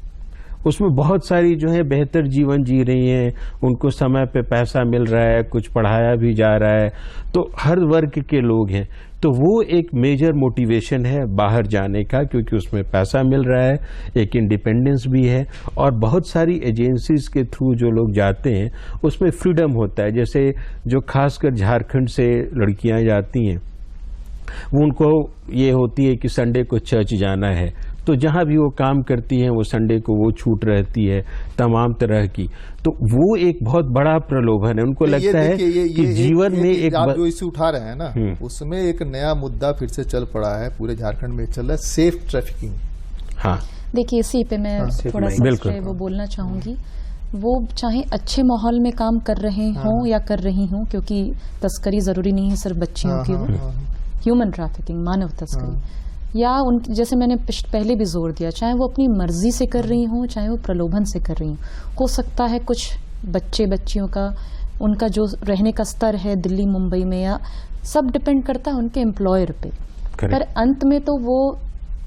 उसमें बहुत सारी जो है बेहतर जीवन जी रही हैं, उनको समय पे पैसा मिल रहा है, कुछ पढ़ाया भी जा रहा है, तो हर वर्ग के लोग हैं, तो वो एक मेजर मोटिवेशन है बाहर जाने का, क्योंकि उसमें पैसा मिल रहा है, एक इंडिपेंडेंस भी है और बहुत सारी एजेंसीज के थ्रू जो लोग जाते हैं उसमें फ्रीडम होता है। जैसे जो खासकर झारखंड से लड़कियां जाती हैं वो उनको ये होती है कि संडे को चर्च जाना है, तो जहाँ भी वो काम करती हैं वो संडे को वो छूट रहती है तमाम तरह की, तो वो एक बहुत बड़ा प्रलोभन है। उनको लगता है कि जीवन में एक आप जो इश्यू उठा रहे हैं ना, उसमें एक नया मुद्दा फिर से चल पड़ा है, पूरे झारखंड में चल रहा है, सेफ ट्रैफिकिंग। हाँ, देखिए इसी पे मैं थोड़ा सा वो बोलना चाहूंगी। वो चाहे अच्छे माहौल में काम कर रहे हों या कर रही हों, क्योंकि तस्करी जरूरी नहीं है सिर्फ बच्चियों की, वो ह्यूमन ट्रैफिकिंग, मानव तस्करी, या उन जैसे मैंने पहले भी जोर दिया, चाहे वो अपनी मर्जी से कर रही हों चाहे वो प्रलोभन से कर रही हो सकता है कुछ बच्चियों का उनका जो रहने का स्तर है दिल्ली मुंबई में, या सब डिपेंड करता है उनके एम्प्लॉयर पे, पर अंत में तो वो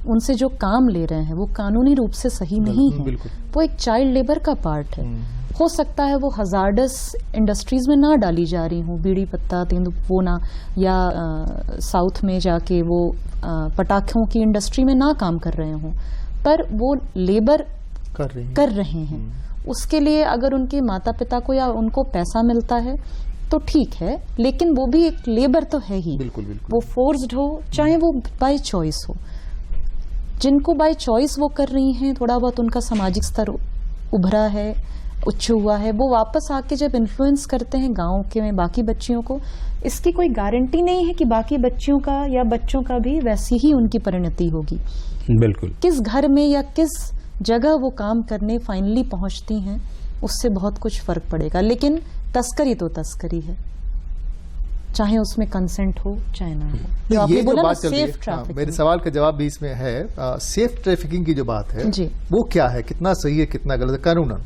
उनसे जो काम ले रहे हैं वो कानूनी रूप से सही नहीं है, वो एक चाइल्ड लेबर का पार्ट है। हो सकता है वो हजार्डस इंडस्ट्रीज में ना डाली जा रही हूँ, बीड़ी पत्ता तेंदुपोना या साउथ में जाके वो पटाखों की इंडस्ट्री में ना काम कर रहे हों, पर वो लेबर कर रहे हैं। उसके लिए अगर उनके माता पिता को या उनको पैसा मिलता है तो ठीक है, लेकिन वो भी एक लेबर तो है ही। बिल्कुल, बिल्कुल। वो फोर्स्ड हो चाहे वो बाय चॉइस हो, जिनको बाय चॉइस वो कर रही हैं, थोड़ा बहुत उनका सामाजिक स्तर उभरा है, उच्च हुआ है, वो वापस आके जब इन्फ्लुएंस करते हैं गांव के में बाकी बच्चियों को, इसकी कोई गारंटी नहीं है कि बाकी बच्चियों का या बच्चों का भी वैसी ही उनकी परिणति होगी। बिल्कुल। किस घर में या किस जगह वो काम करने फाइनली पहुंचती हैं उससे बहुत कुछ फर्क पड़ेगा, लेकिन तस्करी तो तस्करी है, चाहे उसमें कंसेंट हो चाहे ना हो। तो आपने बोला ना सेफ ट्रैफिकिंग, मेरे सवाल का जवाब भी इसमें है। सेफ ट्रैफिकिंग की जो बात है जी, वो क्या है, कितना सही है कितना गलत है? कानूनन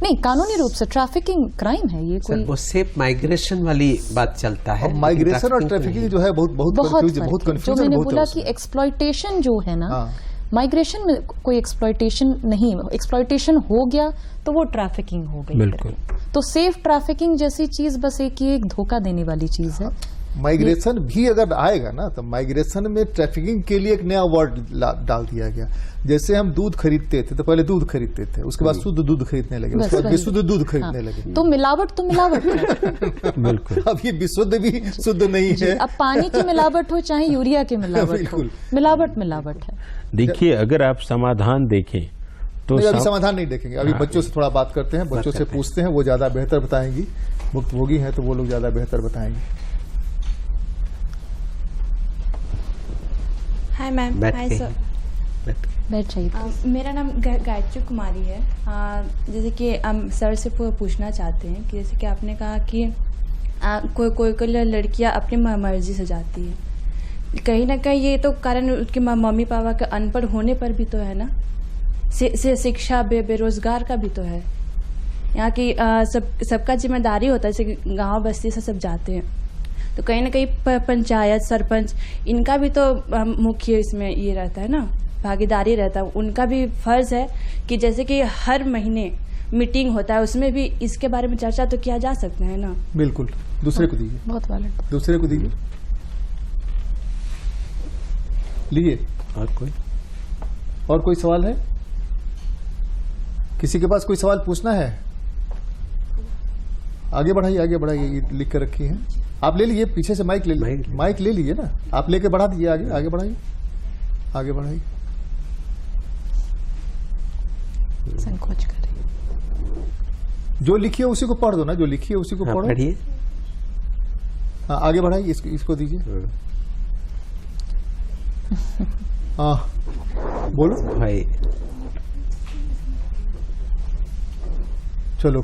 नहीं, कानूनी रूप से ट्रैफिकिंग क्राइम है ये कोई, वो सेफ माइग्रेशन वाली बात चलता है। माइग्रेशन और ट्रैफिकिंग जो है बहुत कंफ्यूजन। जो मैंने बोला कि एक्सप्लॉयटेशन जो है ना, माइग्रेशन में कोई एक्सप्लॉयटेशन नहीं, एक्सप्लॉयटेशन हो गया तो वो ट्रैफिकिंग हो गई। बिल्कुल। तो सेफ ट्रैफिकिंग जैसी चीज बस एक धोखा देने वाली चीज है। माइग्रेशन भी अगर आएगा ना तो माइग्रेशन में ट्रैफिकिंग के लिए एक नया वर्ड डाल दिया गया। जैसे हम दूध खरीदते थे तो पहले दूध खरीदते थे, उसके बाद शुद्ध दूध खरीदने लगे, उसके बाद विशुद्ध दूध खरीदने लगे। तो मिलावट है। बिल्कुल। अब ये विशुद्ध भी शुद्ध नहीं है। अब पानी की मिलावट हो चाहे यूरिया की मिलावट हो, मिलावट है। देखिए, अगर आप समाधान देखें तो अभी समाधान नहीं देखेंगे, अभी बच्चों से थोड़ा बात करते हैं, बच्चों से पूछते हैं, वो ज्यादा बेहतर बताएंगी। भुक्तभोगी हैं तो वो लोग ज्यादा बेहतर बताएंगे। Hi ma'am. Hi sir. बैठ जाइए। मेरा नाम गायत्री कुमारी है। जैसे कि हम सर से पूछना चाहते हैं कि जैसे कि आपने कहा कि कोई लड़कियां अपनी मर्जी से जाती है, कहीं ना कहीं ये तो कारण उसके मम्मी पापा के अनपढ़ होने पर भी तो है ना, शिक्षा बेरोजगार का भी तो है। यहाँ की सबका जिम्मेदारी होता है, जैसे गांव बस्ती से सब जाते हैं तो कहीं ना कहीं पंचायत सरपंच इनका भी तो मुख्य इसमें ये रहता है ना, भागीदारी रहता है। उनका भी फर्ज है कि जैसे कि हर महीने मीटिंग होता है, उसमें भी इसके बारे में चर्चा तो किया जा सकता है ना। बिल्कुल। दूसरे को दीजिए, बहुत वैलिड। दूसरे को दीजिए, लीजिए। और कोई सवाल है? किसी के पास कोई सवाल पूछना है? आगे बढ़ाइए, आगे बढ़ाइए। ये लिख कर रखी है, आप ले लीजिए, पीछे से माइक ले लीजिए, माइक ले लीजिए ना, आप लेके बढ़ा दीजिए, आगे आगे बढ़ाइए, आगे बढ़ाइए। संकोच करिए। जो लिखी है उसी को पढ़ दो ना, जो लिखी है उसी को पढ़ो। पढ़िए। हाँ, आगे बढ़ाइए, इसको दीजिए। हाँ, बोलो भाई। चलो,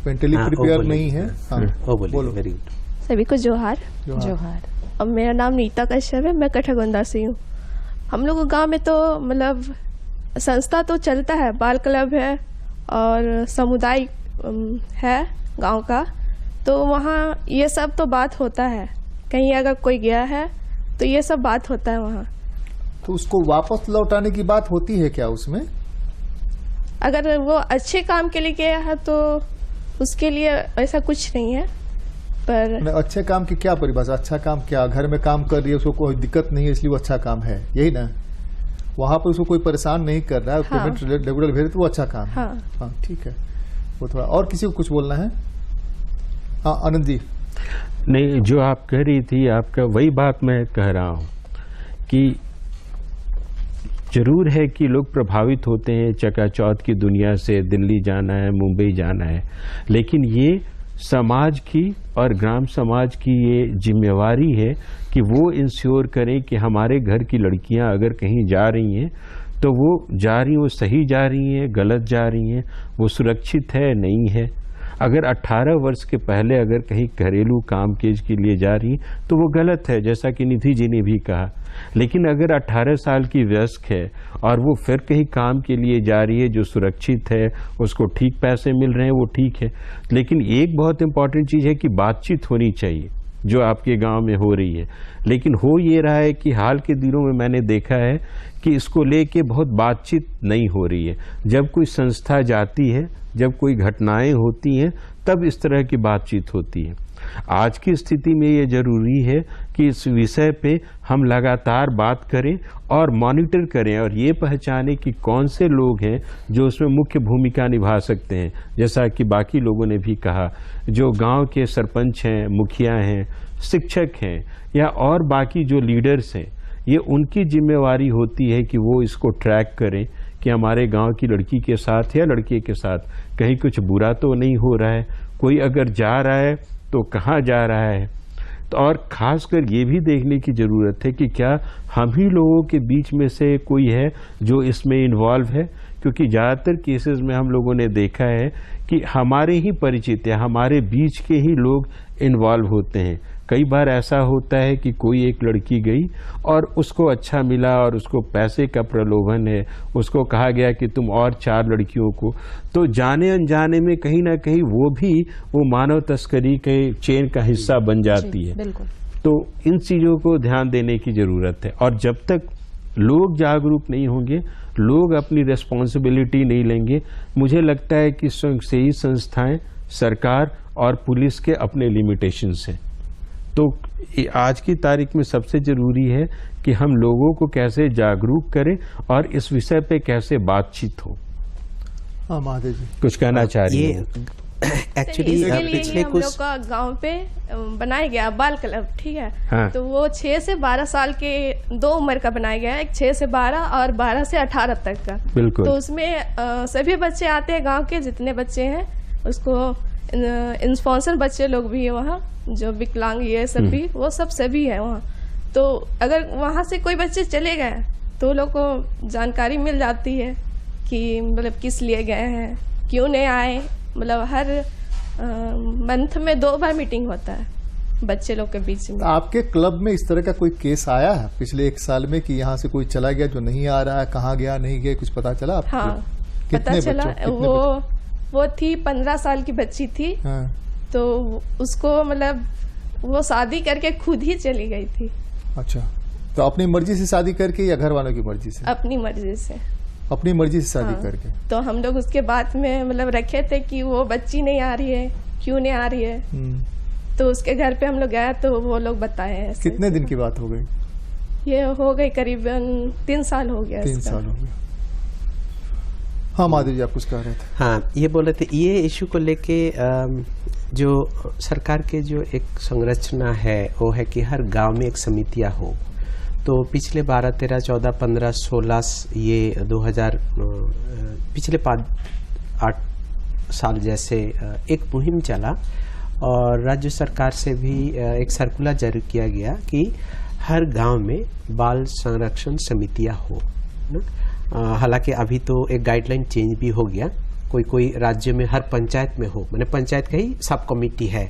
मेंटली प्रिपेयर नहीं है। हाँ, बोलो। Very good. सभी को जोहार। जोहार। अब मेरा नाम नीता कश्यप है, मैं कठागोंदा से हूँ। हम लोग गांव में तो मतलब संस्था तो चलता है, बाल क्लब है और समुदाय है गांव का, तो वहाँ ये सब तो बात होता है। कहीं अगर कोई गया है तो ये सब बात होता है वहाँ। तो उसको वापस लौटाने की बात होती है क्या उसमें? अगर वो अच्छे काम के लिए गया है तो उसके लिए ऐसा कुछ नहीं है। पर अच्छे काम की क्या परिभाषा? अच्छा काम क्या? घर में काम कर रही है, उसको कोई दिक्कत नहीं है इसलिए वो अच्छा काम है, यही ना? वहां पर उसको कोई परेशान नहीं कर रहा है, हाँ। पेमेंट रेगुलर भेज तो वो अच्छा काम है। हाँ। हाँ, ठीक है। वो थोड़ा और किसी को कुछ बोलना है? हाँ, आनंद जी। नहीं, जो आप कह रही थी, आपका वही बात मैं कह रहा हूँ कि जरूर है कि लोग प्रभावित होते हैं चकाचौंध की दुनिया से, दिल्ली जाना है, मुंबई जाना है, लेकिन ये समाज की और ग्राम समाज की ये जिम्मेवारी है कि वो इंश्योर करें कि हमारे घर की लड़कियां अगर कहीं जा रही हैं तो वो जा रही, वो सही जा रही हैं, गलत जा रही हैं, वो सुरक्षित है नहीं है। अगर 18 वर्ष के पहले अगर कहीं घरेलू काम काज के लिए जा रही तो वो गलत है, जैसा कि निधि जी ने भी कहा। लेकिन अगर 18 साल की वयस्क है और वो फिर कहीं काम के लिए जा रही है जो सुरक्षित है, उसको ठीक पैसे मिल रहे हैं, वो ठीक है। लेकिन एक बहुत इंपॉर्टेंट चीज़ है कि बातचीत होनी चाहिए, जो आपके गांव में हो रही है। लेकिन हो ये रहा है कि हाल के दिनों में मैंने देखा है कि इसको लेके बहुत बातचीत नहीं हो रही है। जब कोई संस्था जाती है, जब कोई घटनाएं होती हैं, तब इस तरह की बातचीत होती है। आज की स्थिति में ये जरूरी है कि इस विषय पे हम लगातार बात करें और मॉनिटर करें और ये पहचानें कि कौन से लोग हैं जो उसमें मुख्य भूमिका निभा सकते हैं। जैसा कि बाकी लोगों ने भी कहा, जो गांव के सरपंच हैं, मुखिया हैं, शिक्षक हैं या और बाकी जो लीडर्स हैं, ये उनकी जिम्मेवारी होती है कि वो इसको ट्रैक करें कि हमारे गांव की लड़की के साथ या लड़के के साथ कहीं कुछ बुरा तो नहीं हो रहा है, कोई अगर जा रहा है तो कहाँ जा रहा है। तो और ख़ासकर ये भी देखने की ज़रूरत है कि क्या हम ही लोगों के बीच में से कोई है जो इसमें इन्वॉल्व है, क्योंकि ज़्यादातर केसेस में हम लोगों ने देखा है कि हमारे ही परिचित या हमारे बीच के ही लोग इन्वॉल्व होते हैं। कई बार ऐसा होता है कि कोई एक लड़की गई और उसको अच्छा मिला और उसको पैसे का प्रलोभन है, उसको कहा गया कि तुम और 4 लड़कियों को, तो जाने अनजाने में कहीं ना कहीं वो भी वो मानव तस्करी के चेन का हिस्सा बन जाती है। बिल्कुल। तो इन चीज़ों को ध्यान देने की ज़रूरत है और जब तक लोग जागरूक नहीं होंगे, लोग अपनी रिस्पॉन्सिबिलिटी नहीं लेंगे, मुझे लगता है कि स्वयंसेवी संस्थाएं, सरकार और पुलिस के अपने लिमिटेशंस हैं। तो आज की तारीख में सबसे जरूरी है कि हम लोगों को कैसे जागरूक करें और इस विषय पे कैसे बातचीत हो। हाँ महादेव जी कुछ कहना चाह रही हैं? एक्चुअली इसके लिए पिछले हम लोग कुछ का गांव पे बनाया गया बाल क्लब, ठीक है। हाँ। तो वो 6 से 12 साल के 2 उम्र का बनाया गया है, एक 6 से 12 और 12 से 18 तक का। बिल्कुल। तो उसमें सभी बच्चे आते हैं, गांव के जितने बच्चे हैं उसको स्पॉन्सर बच्चे लोग भी है वहाँ, जो विकलांग ये सब भी, वो सब सभी है वहाँ। तो अगर वहाँ से कोई बच्चे चले गए तो लोग को जानकारी मिल जाती है कि मतलब किस लिए गए हैं, क्यों नहीं आए। मतलब हर मंथ में 2 बार मीटिंग होता है बच्चे लोग के बीच में। आपके क्लब में इस तरह का कोई केस आया है पिछले 1 साल में कि यहाँ से कोई चला गया जो नहीं आ रहा है, कहाँ गया नहीं गया, कुछ पता चला आपको? हाँ, कितने पता चला। बच्चों? वो थी 15 साल की बच्ची थी। हाँ। तो उसको मतलब वो शादी करके खुद ही चली गई थी। अच्छा, तो अपनी मर्जी से शादी करके या घर वालों की मर्जी से? अपनी मर्जी से। अपनी मर्जी से शादी हाँ। करके। तो हम लोग उसके बाद में मतलब रखे थे कि वो बच्ची नहीं आ रही है, क्यों नहीं आ रही है। तो उसके घर पे हम लोग गए तो वो लोग बताए हैं। कितने दिन की बात हो गई? ये हो गई करीबन 3 साल हो गया। 3 साल हो गया। हाँ महादेव जी, आप कुछ कह रहे थे? हाँ, ये बोल रहे थे ये इशू को लेके जो सरकार के जो एक संरचना है वो है कि हर गांव में एक समितियां हो। तो पिछले 12, 13, 14, 15, 16 ये 2000 पिछले 8 साल जैसे एक मुहिम चला और राज्य सरकार से भी एक सर्कुलर जारी किया गया कि हर गांव में बाल संरक्षण समितियां हो। हालांकि अभी तो एक गाइडलाइन चेंज भी हो गया, कोई राज्य में हर पंचायत में हो, मैंने पंचायत का ही सब कमेटी है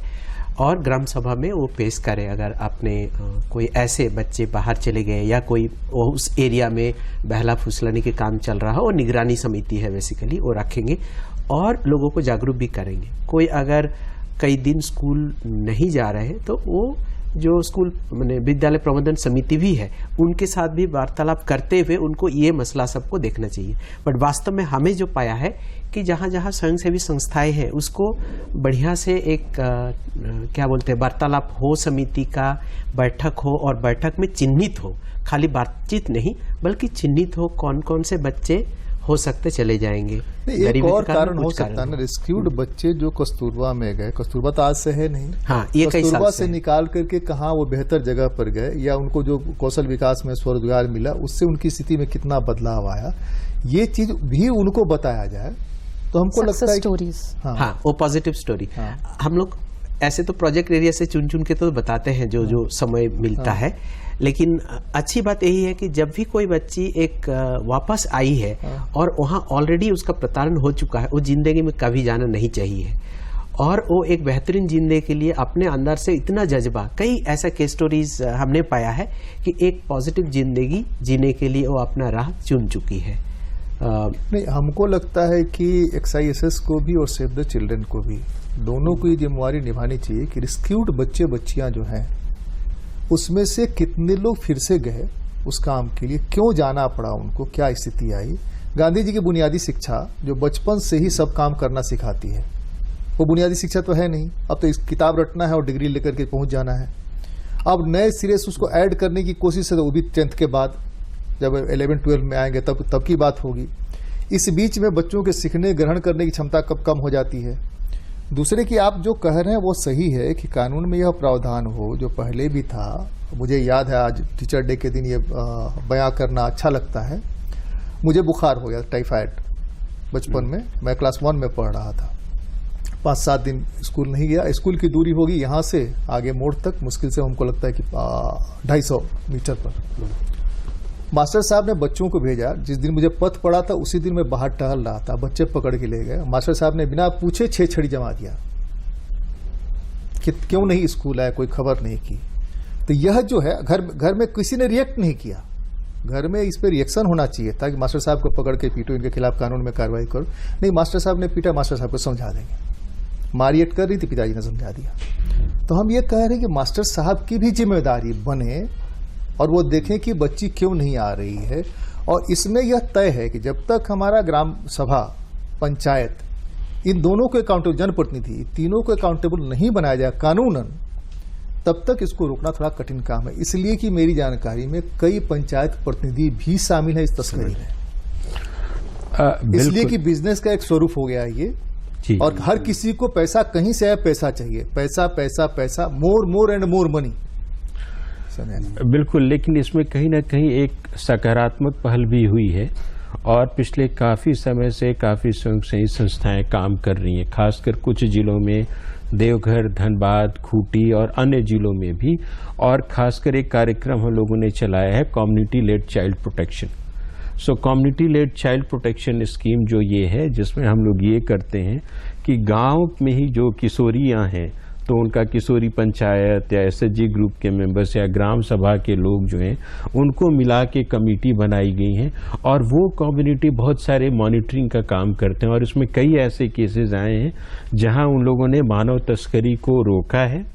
और ग्राम सभा में वो पेश करे अगर आपने कोई ऐसे बच्चे बाहर चले गए या कोई उस एरिया में बहला फुसलाने के काम चल रहा हो, और निगरानी समिति है बेसिकली, वो रखेंगे और लोगों को जागरूक भी करेंगे। कोई अगर कई दिन स्कूल नहीं जा रहे हैं तो वो जो स्कूल मैंने विद्यालय प्रबंधन समिति भी है उनके साथ भी वार्तालाप करते हुए उनको ये मसला सबको देखना चाहिए। बट वास्तव में हमें जो पाया है कि जहाँ जहाँ स्वयंसेवी संस्थाएं हैं उसको बढ़िया से एक क्या बोलते हैं वार्तालाप हो, समिति का बैठक हो और बैठक में चिन्हित हो, खाली बातचीत नहीं बल्कि चिन्हित हो कौन कौन से बच्चे हो सकते चले जाएंगे। एक और कारण हो सकता है ना, रेस्क्यूड बच्चे जो कस्तूरबा में गए, कस्तूरबा तो आज से है नहीं, हाँ, ये कस्तूरबा से निकाल करके कहाँ वो बेहतर जगह पर गए या उनको जो कौशल विकास में स्वरोजगार मिला उससे उनकी स्थिति में कितना बदलाव आया, ये चीज भी उनको बताया जाए तो हमको लगता है स्टोरीज। हाँ, वो पॉजिटिव स्टोरी। हम लोग ऐसे तो प्रोजेक्ट एरिया से चुन के तो बताते हैं जो समय मिलता है, लेकिन अच्छी बात यही है कि जब भी कोई बच्ची एक वापस आई है और वहाँ ऑलरेडी उसका प्रताड़न हो चुका है, वो जिंदगी में कभी जाना नहीं चाहिए और वो एक बेहतरीन जिंदगी के लिए अपने अंदर से इतना जज्बा, कई ऐसा केस स्टोरीज हमने पाया है कि एक पॉजिटिव जिंदगी जीने के लिए वो अपना राह चुन चुकी है। नहीं, हमको लगता है कि XISS को भी और सेव द चिल्ड्रन को भी दोनों को ये जिम्मेवारी निभानी चाहिए कि रिस्क्यूड बच्चे बच्चियां जो हैं उसमें से कितने लोग फिर से गए उस काम के लिए, क्यों जाना पड़ा उनको, क्या स्थिति आई। गांधी जी की बुनियादी शिक्षा जो बचपन से ही सब काम करना सिखाती है, वो बुनियादी शिक्षा तो है नहीं। अब तो इस किताब रटना है और डिग्री लेकर के पहुंच जाना है। अब नए सिरे से उसको ऐड करने की कोशिश है तो वो भी 10th के बाद जब 11-12 में आएंगे तब की बात होगी। इस बीच में बच्चों के सीखने ग्रहण करने की क्षमता कब कम हो जाती है। दूसरे की आप जो कह रहे हैं वो सही है कि कानून में यह प्रावधान हो जो पहले भी था। मुझे याद है आज टीचर डे के दिन ये बयां करना अच्छा लगता है। मुझे बुखार हो गया टाइफाइड बचपन में, मैं क्लास 1 में पढ़ रहा था। 5-7 दिन स्कूल नहीं गया। स्कूल की दूरी होगी यहाँ से आगे मोड़ तक मुश्किल से हमको लगता है कि 250 मीटर पर। मास्टर साहब ने बच्चों को भेजा, जिस दिन मुझे पथ पड़ा था उसी दिन मैं बाहर टहल रहा था, बच्चे पकड़ के ले गए। मास्टर साहब ने बिना पूछे 6 छड़ी जमा दिया कि क्यों नहीं स्कूल आया, कोई खबर नहीं की। तो यह जो है घर में किसी ने रिएक्ट नहीं किया। घर में इस पर रिएक्शन होना चाहिए था कि मास्टर साहब को पकड़ के पीटो, इनके खिलाफ कानून में कार्रवाई करो। नहीं, मास्टर साहब ने पीटा, मास्टर साहब को समझा देंगे। मारियट कर रही थी, पिताजी ने समझा दिया। तो हम ये कह रहे हैं कि मास्टर साहब की भी जिम्मेदारी बने और वो देखें कि बच्ची क्यों नहीं आ रही है। और इसमें यह तय है कि जब तक हमारा ग्राम सभा, पंचायत, इन दोनों को अकाउंटेबल, जनप्रतिनिधि, तीनों को अकाउंटेबल नहीं बनाया जाए कानूनन, तब तक इसको रोकना थोड़ा कठिन काम है। इसलिए कि मेरी जानकारी में कई पंचायत प्रतिनिधि भी शामिल है इस तस्करी में, इसलिए कि बिजनेस का एक स्वरूप हो गया है ये जी। और हर किसी को पैसा कहीं से आया पैसा चाहिए, पैसा पैसा पैसा, मोर एंड मोर मनी। बिल्कुल, लेकिन इसमें कहीं ना कहीं एक सकारात्मक पहल भी हुई है और पिछले काफ़ी समय से काफ़ी स्वयंसेवी संस्थाएं काम कर रही हैं, खासकर कुछ जिलों में, देवघर, धनबाद, खूंटी और अन्य जिलों में भी। और खासकर एक कार्यक्रम हम लोगों ने चलाया है, कम्युनिटी लेड चाइल्ड प्रोटेक्शन। सो community lead child protection scheme जो ये है, जिसमें हम लोग ये करते हैं कि गांव में ही जो किशोरियां हैं तो उनका किशोरी पंचायत या एसएचजी ग्रुप के मेंबर्स या ग्राम सभा के लोग जो हैं उनको मिला के कमेटी बनाई गई हैं और वो कम्युनिटी बहुत सारे मॉनिटरिंग का काम करते हैं। और इसमें कई ऐसे केसेस आए हैं जहां उन लोगों ने मानव तस्करी को रोका है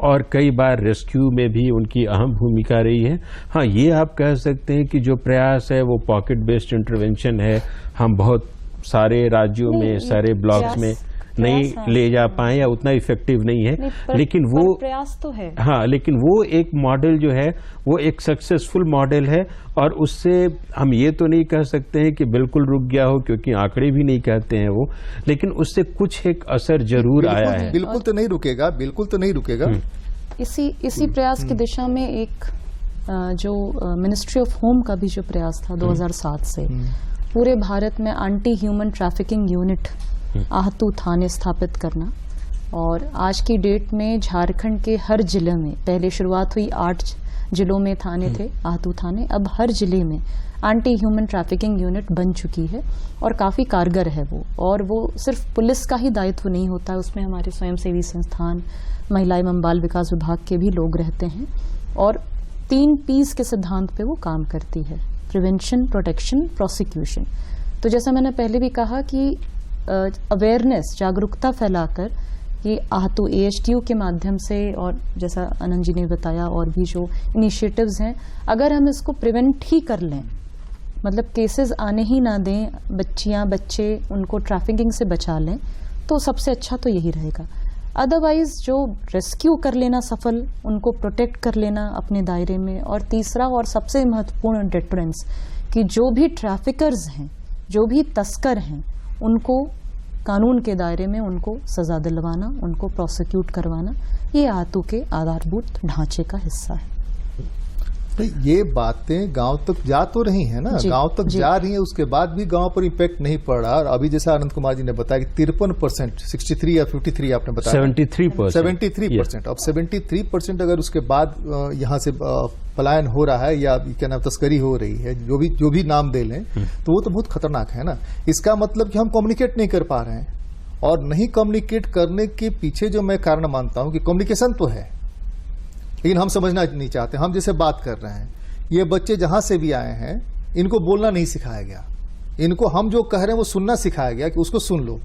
और कई बार रेस्क्यू में भी उनकी अहम भूमिका रही है। हाँ, ये आप कह सकते हैं कि जो प्रयास है वो पॉकेट बेस्ड इंटरवेंशन है। हम बहुत सारे राज्यों में, सारे ब्लॉक्स में नहीं ले जा पाए या उतना इफेक्टिव नहीं है, लेकिन वो प्रयास तो है। हाँ, लेकिन वो एक मॉडल जो है वो एक सक्सेसफुल मॉडल है और उससे हम ये तो नहीं कह सकते हैं कि बिल्कुल रुक गया हो, क्योंकि आंकड़े भी नहीं कहते हैं वो, लेकिन उससे कुछ एक असर जरूर आया है। बिल्कुल तो नहीं रुकेगा, बिल्कुल तो नहीं रुकेगा। इसी प्रयास की दिशा में एक जो मिनिस्ट्री ऑफ होम का भी जो प्रयास था 2007 से पूरे भारत में एंटी ह्यूमन ट्रैफिकिंग यूनिट आहतू थाने स्थापित करना, और आज की डेट में झारखंड के हर जिले में, पहले शुरुआत हुई 8 जिलों में थाने थे, आहतू थाने, अब हर जिले में एंटी ह्यूमन ट्रैफिकिंग यूनिट बन चुकी है और काफ़ी कारगर है वो। और वो सिर्फ पुलिस का ही दायित्व नहीं होता है, उसमें हमारे स्वयंसेवी संस्थान, महिला एवं बाल विकास विभाग के भी लोग रहते हैं और 3 P's के सिद्धांत पे वो काम करती है, प्रिवेंशन, प्रोटेक्शन, प्रोसिक्यूशन। तो जैसा मैंने पहले भी कहा कि अवेयरनेस, जागरूकता फैलाकर ये आहतू AHTU के माध्यम से, और जैसा आनंद जी ने बताया और भी जो इनिशिएटिव्स हैं, अगर हम इसको प्रिवेंट ही कर लें, मतलब केसेस आने ही ना दें, बच्चियां बच्चे उनको ट्रैफिकिंग से बचा लें, तो सबसे अच्छा तो यही रहेगा। अदरवाइज जो रेस्क्यू कर लेना सफल, उनको प्रोटेक्ट कर लेना अपने दायरे में, और तीसरा और सबसे महत्वपूर्ण डेटरेंस कि जो भी ट्रैफिकर्स हैं, जो भी तस्कर हैं, उनको कानून के दायरे में उनको सजा दिलवाना, उनको प्रोसिक्यूट करवाना, ये आहतू के आधारभूत ढांचे का हिस्सा है। ये बातें गांव तक जा तो रही हैं ना, गांव तक जा रही है, उसके बाद भी गांव पर इम्पैक्ट नहीं पड़ रहा। और अभी जैसा आनंद कुमार जी ने बताया कि 53%, 63 या 53 आपने बताया, 73%। अब 73% अगर उसके बाद यहाँ से पलायन हो रहा है या क्या नाम तस्करी हो रही है, जो भी नाम दे लें, तो वो तो बहुत खतरनाक है ना। इसका मतलब कि हम कम्युनिकेट नहीं कर पा रहे हैं, और नहीं कम्युनिकेट करने के पीछे जो मैं कारण मानता हूं कि कम्युनिकेशन तो है, लेकिन हम समझना नहीं चाहते। हम जैसे बात कर रहे हैं, ये बच्चे जहां से भी आए हैं, इनको बोलना नहीं सिखाया गया, इनको हम जो कह रहे हैं वो सुनना सिखाया गया कि उसको सुन लो,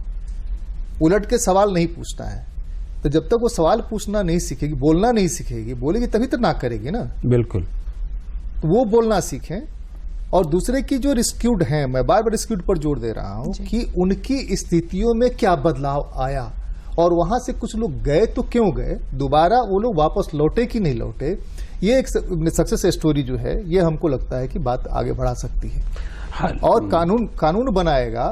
उलट के सवाल नहीं पूछना है। तो जब तक वो सवाल पूछना नहीं सीखेगी, बोलना नहीं सीखेगी, बोलेगी तभी तो ना करेगी ना। बिल्कुल, तो वो बोलना सीखें। और दूसरे की जो रिस्क्यूड हैं, मैं बार बार रिस्क्यूड पर जोर दे रहा हूं कि उनकी स्थितियों में क्या बदलाव आया, और वहां से कुछ लोग गए तो क्यों गए, दोबारा वो लोग वापस लौटे कि नहीं लौटे। ये एक सक्सेस स्टोरी जो है, ये हमको लगता है कि बात आगे बढ़ा सकती है। और कानून बनाएगा,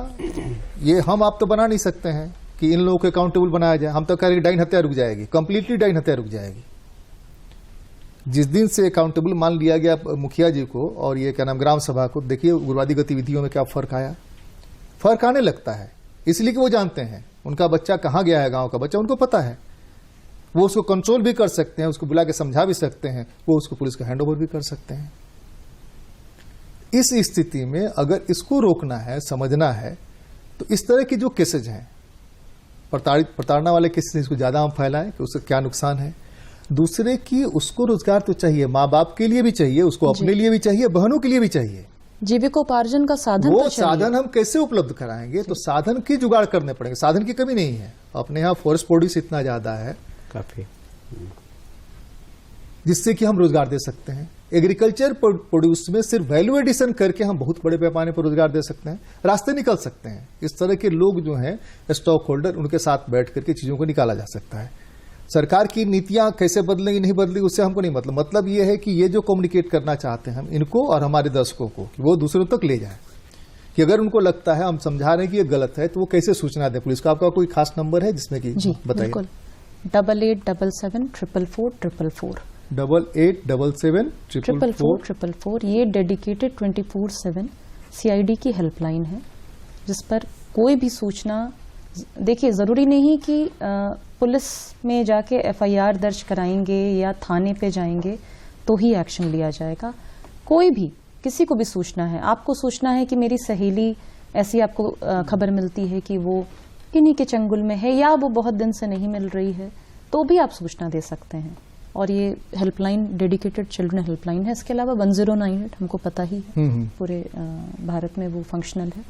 ये हम आप तो बना नहीं सकते हैं कि इन लोगों को अकाउंटेबल बनाया जाए। हम तो कह रहे हैं डाइन हत्या रुक जाएगी, कंप्लीटली डाइन हत्या रुक जाएगी। जिस दिन से अकाउंटेबल मान लिया गया मुखिया जी को और ये क्या नाम ग्राम सभा को, देखिए उग्रवादी गतिविधियों में क्या फर्क आया। फर्क आने लगता है, इसलिए कि वो जानते हैं उनका बच्चा कहाँ गया है, गांव का बच्चा उनको पता है, वो उसको कंट्रोल भी कर सकते हैं, उसको बुला के समझा भी सकते हैं, वो उसको पुलिस का हैंडओवर भी कर सकते हैं। इस स्थिति में अगर इसको रोकना है, समझना है, तो इस तरह के जो केसेज हैं, प्रताड़ना वाले केसेज, इसको ज्यादा हम फैलाएं कि उसका क्या नुकसान है। दूसरे की उसको रोजगार तो चाहिए, माँ बाप के लिए भी चाहिए, उसको अपने लिए भी चाहिए, बहनों के लिए भी चाहिए, जीविकोपार्जन का साधन। वो साधन हम कैसे उपलब्ध कराएंगे, तो साधन की जुगाड़ करने पड़ेंगे। साधन की कमी नहीं है, अपने यहाँ फॉरेस्ट प्रोड्यूस इतना ज्यादा है काफी, जिससे कि हम रोजगार दे सकते हैं। एग्रीकल्चर प्रोड्यूस में सिर्फ वैल्यू एडिशन करके हम बहुत बड़े पैमाने पर रोजगार दे सकते हैं, रास्ते निकल सकते हैं। इस तरह के लोग जो हैं स्टॉक होल्डर, उनके साथ बैठ करके चीजों को निकाला जा सकता है। सरकार की नीतियां कैसे बदलेंगी नहीं बदलेंगी उससे हमको नहीं मतलब ये है कि ये जो कम्युनिकेट करना चाहते हैं हम इनको और हमारे दर्शकों को कि वो दूसरों तक ले जाए कि अगर उनको लगता है हम समझा रहे हैं कि ये गलत है तो वो कैसे सूचना दें पुलिस को। आपका कोई खास नंबर है जिसमें कि जी बताइए। बिल्कुल 8877444444 88774444 ये डेडिकेटेड 24/7 CID की हेल्पलाइन है जिस पर कोई भी सूचना, देखिए जरूरी नहीं कि पुलिस में जाके FIR दर्ज कराएंगे या थाने पे जाएंगे तो ही एक्शन लिया जाएगा। कोई भी किसी को भी सूचना है, आपको सूचना है कि मेरी सहेली ऐसी आपको खबर मिलती है कि वो किन्हीं के चंगुल में है या वो बहुत दिन से नहीं मिल रही है तो भी आप सूचना दे सकते हैं। और ये हेल्पलाइन डेडिकेटेड चिल्ड्रन हेल्पलाइन है। इसके अलावा 1098 हमको पता ही है पूरे भारत में वो फंक्शनल है।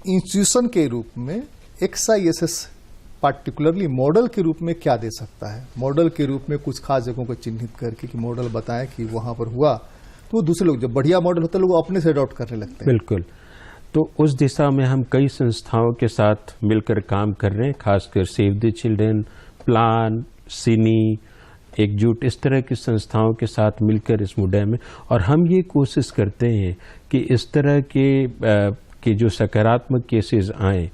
इंस्टीट्यूशन के रूप में XISS पार्टिकुलरली मॉडल के रूप में क्या दे सकता है? मॉडल के रूप में कुछ खास जगहों को चिन्हित करके कि मॉडल बताएं कि वहां पर हुआ तो दूसरे लोग, जब बढ़िया मॉडल होता है लोग अपने से अडॉप्ट करने लगते हैं। बिल्कुल, तो उस दिशा में हम कई संस्थाओं के साथ मिलकर काम कर रहे हैं, खासकर सेव द चिल्ड्रन, प्लान, सिनी, एकजुट, इस तरह की संस्थाओं के साथ मिलकर इस मुद्दे में। और हम ये कोशिश करते हैं कि इस तरह के जो सकारात्मक केसेस आए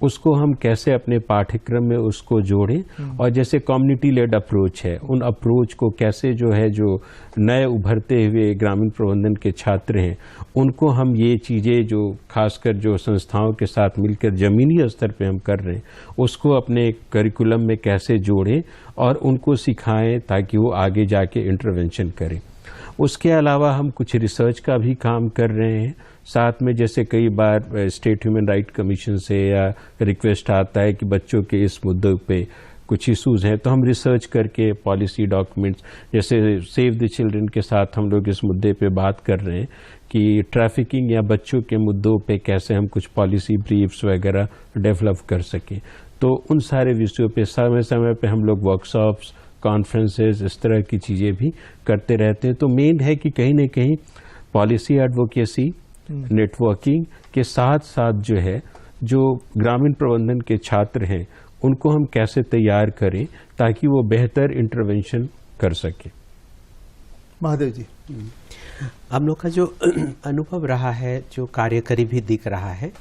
उसको हम कैसे अपने पाठ्यक्रम में उसको जोड़ें, और जैसे कम्युनिटी लेड अप्रोच है उन अप्रोच को कैसे जो है जो नए उभरते हुए ग्रामीण प्रबंधन के छात्र हैं उनको हम ये चीज़ें जो खासकर जो संस्थाओं के साथ मिलकर ज़मीनी स्तर पे हम कर रहे हैं उसको अपने करिकुलम में कैसे जोड़ें और उनको सिखाएं ताकि वो आगे जाके इंटरवेंशन करें। उसके अलावा हम कुछ रिसर्च का भी काम कर रहे हैं साथ में। जैसे कई बार स्टेट ह्यूमन राइट कमीशन से या रिक्वेस्ट आता है कि बच्चों के इस मुद्दे पे कुछ इश्यूज हैं तो हम रिसर्च करके पॉलिसी डॉक्यूमेंट्स, जैसे सेव द चिल्ड्रन के साथ हम लोग इस मुद्दे पे बात कर रहे हैं कि ट्रैफिकिंग या बच्चों के मुद्दों पे कैसे हम कुछ पॉलिसी ब्रीफ्स वगैरह डेवलप कर सकें। तो उन सारे विषयों पे समय समय पे हम लोग वर्कशॉप्स, कॉन्फ्रेंसेस, इस तरह की चीज़ें भी करते रहते हैं। तो मेन है कि कहीं न कहीं पॉलिसी एडवोकेसी, नेटवर्किंग के साथ साथ जो है जो ग्रामीण प्रबंधन के छात्र हैं उनको हम कैसे तैयार करें ताकि वो बेहतर इंटरवेंशन कर सके। महादेव जी, हम लोग का जो अनुभव रहा है, जो कार्यकरी भी दिख रहा है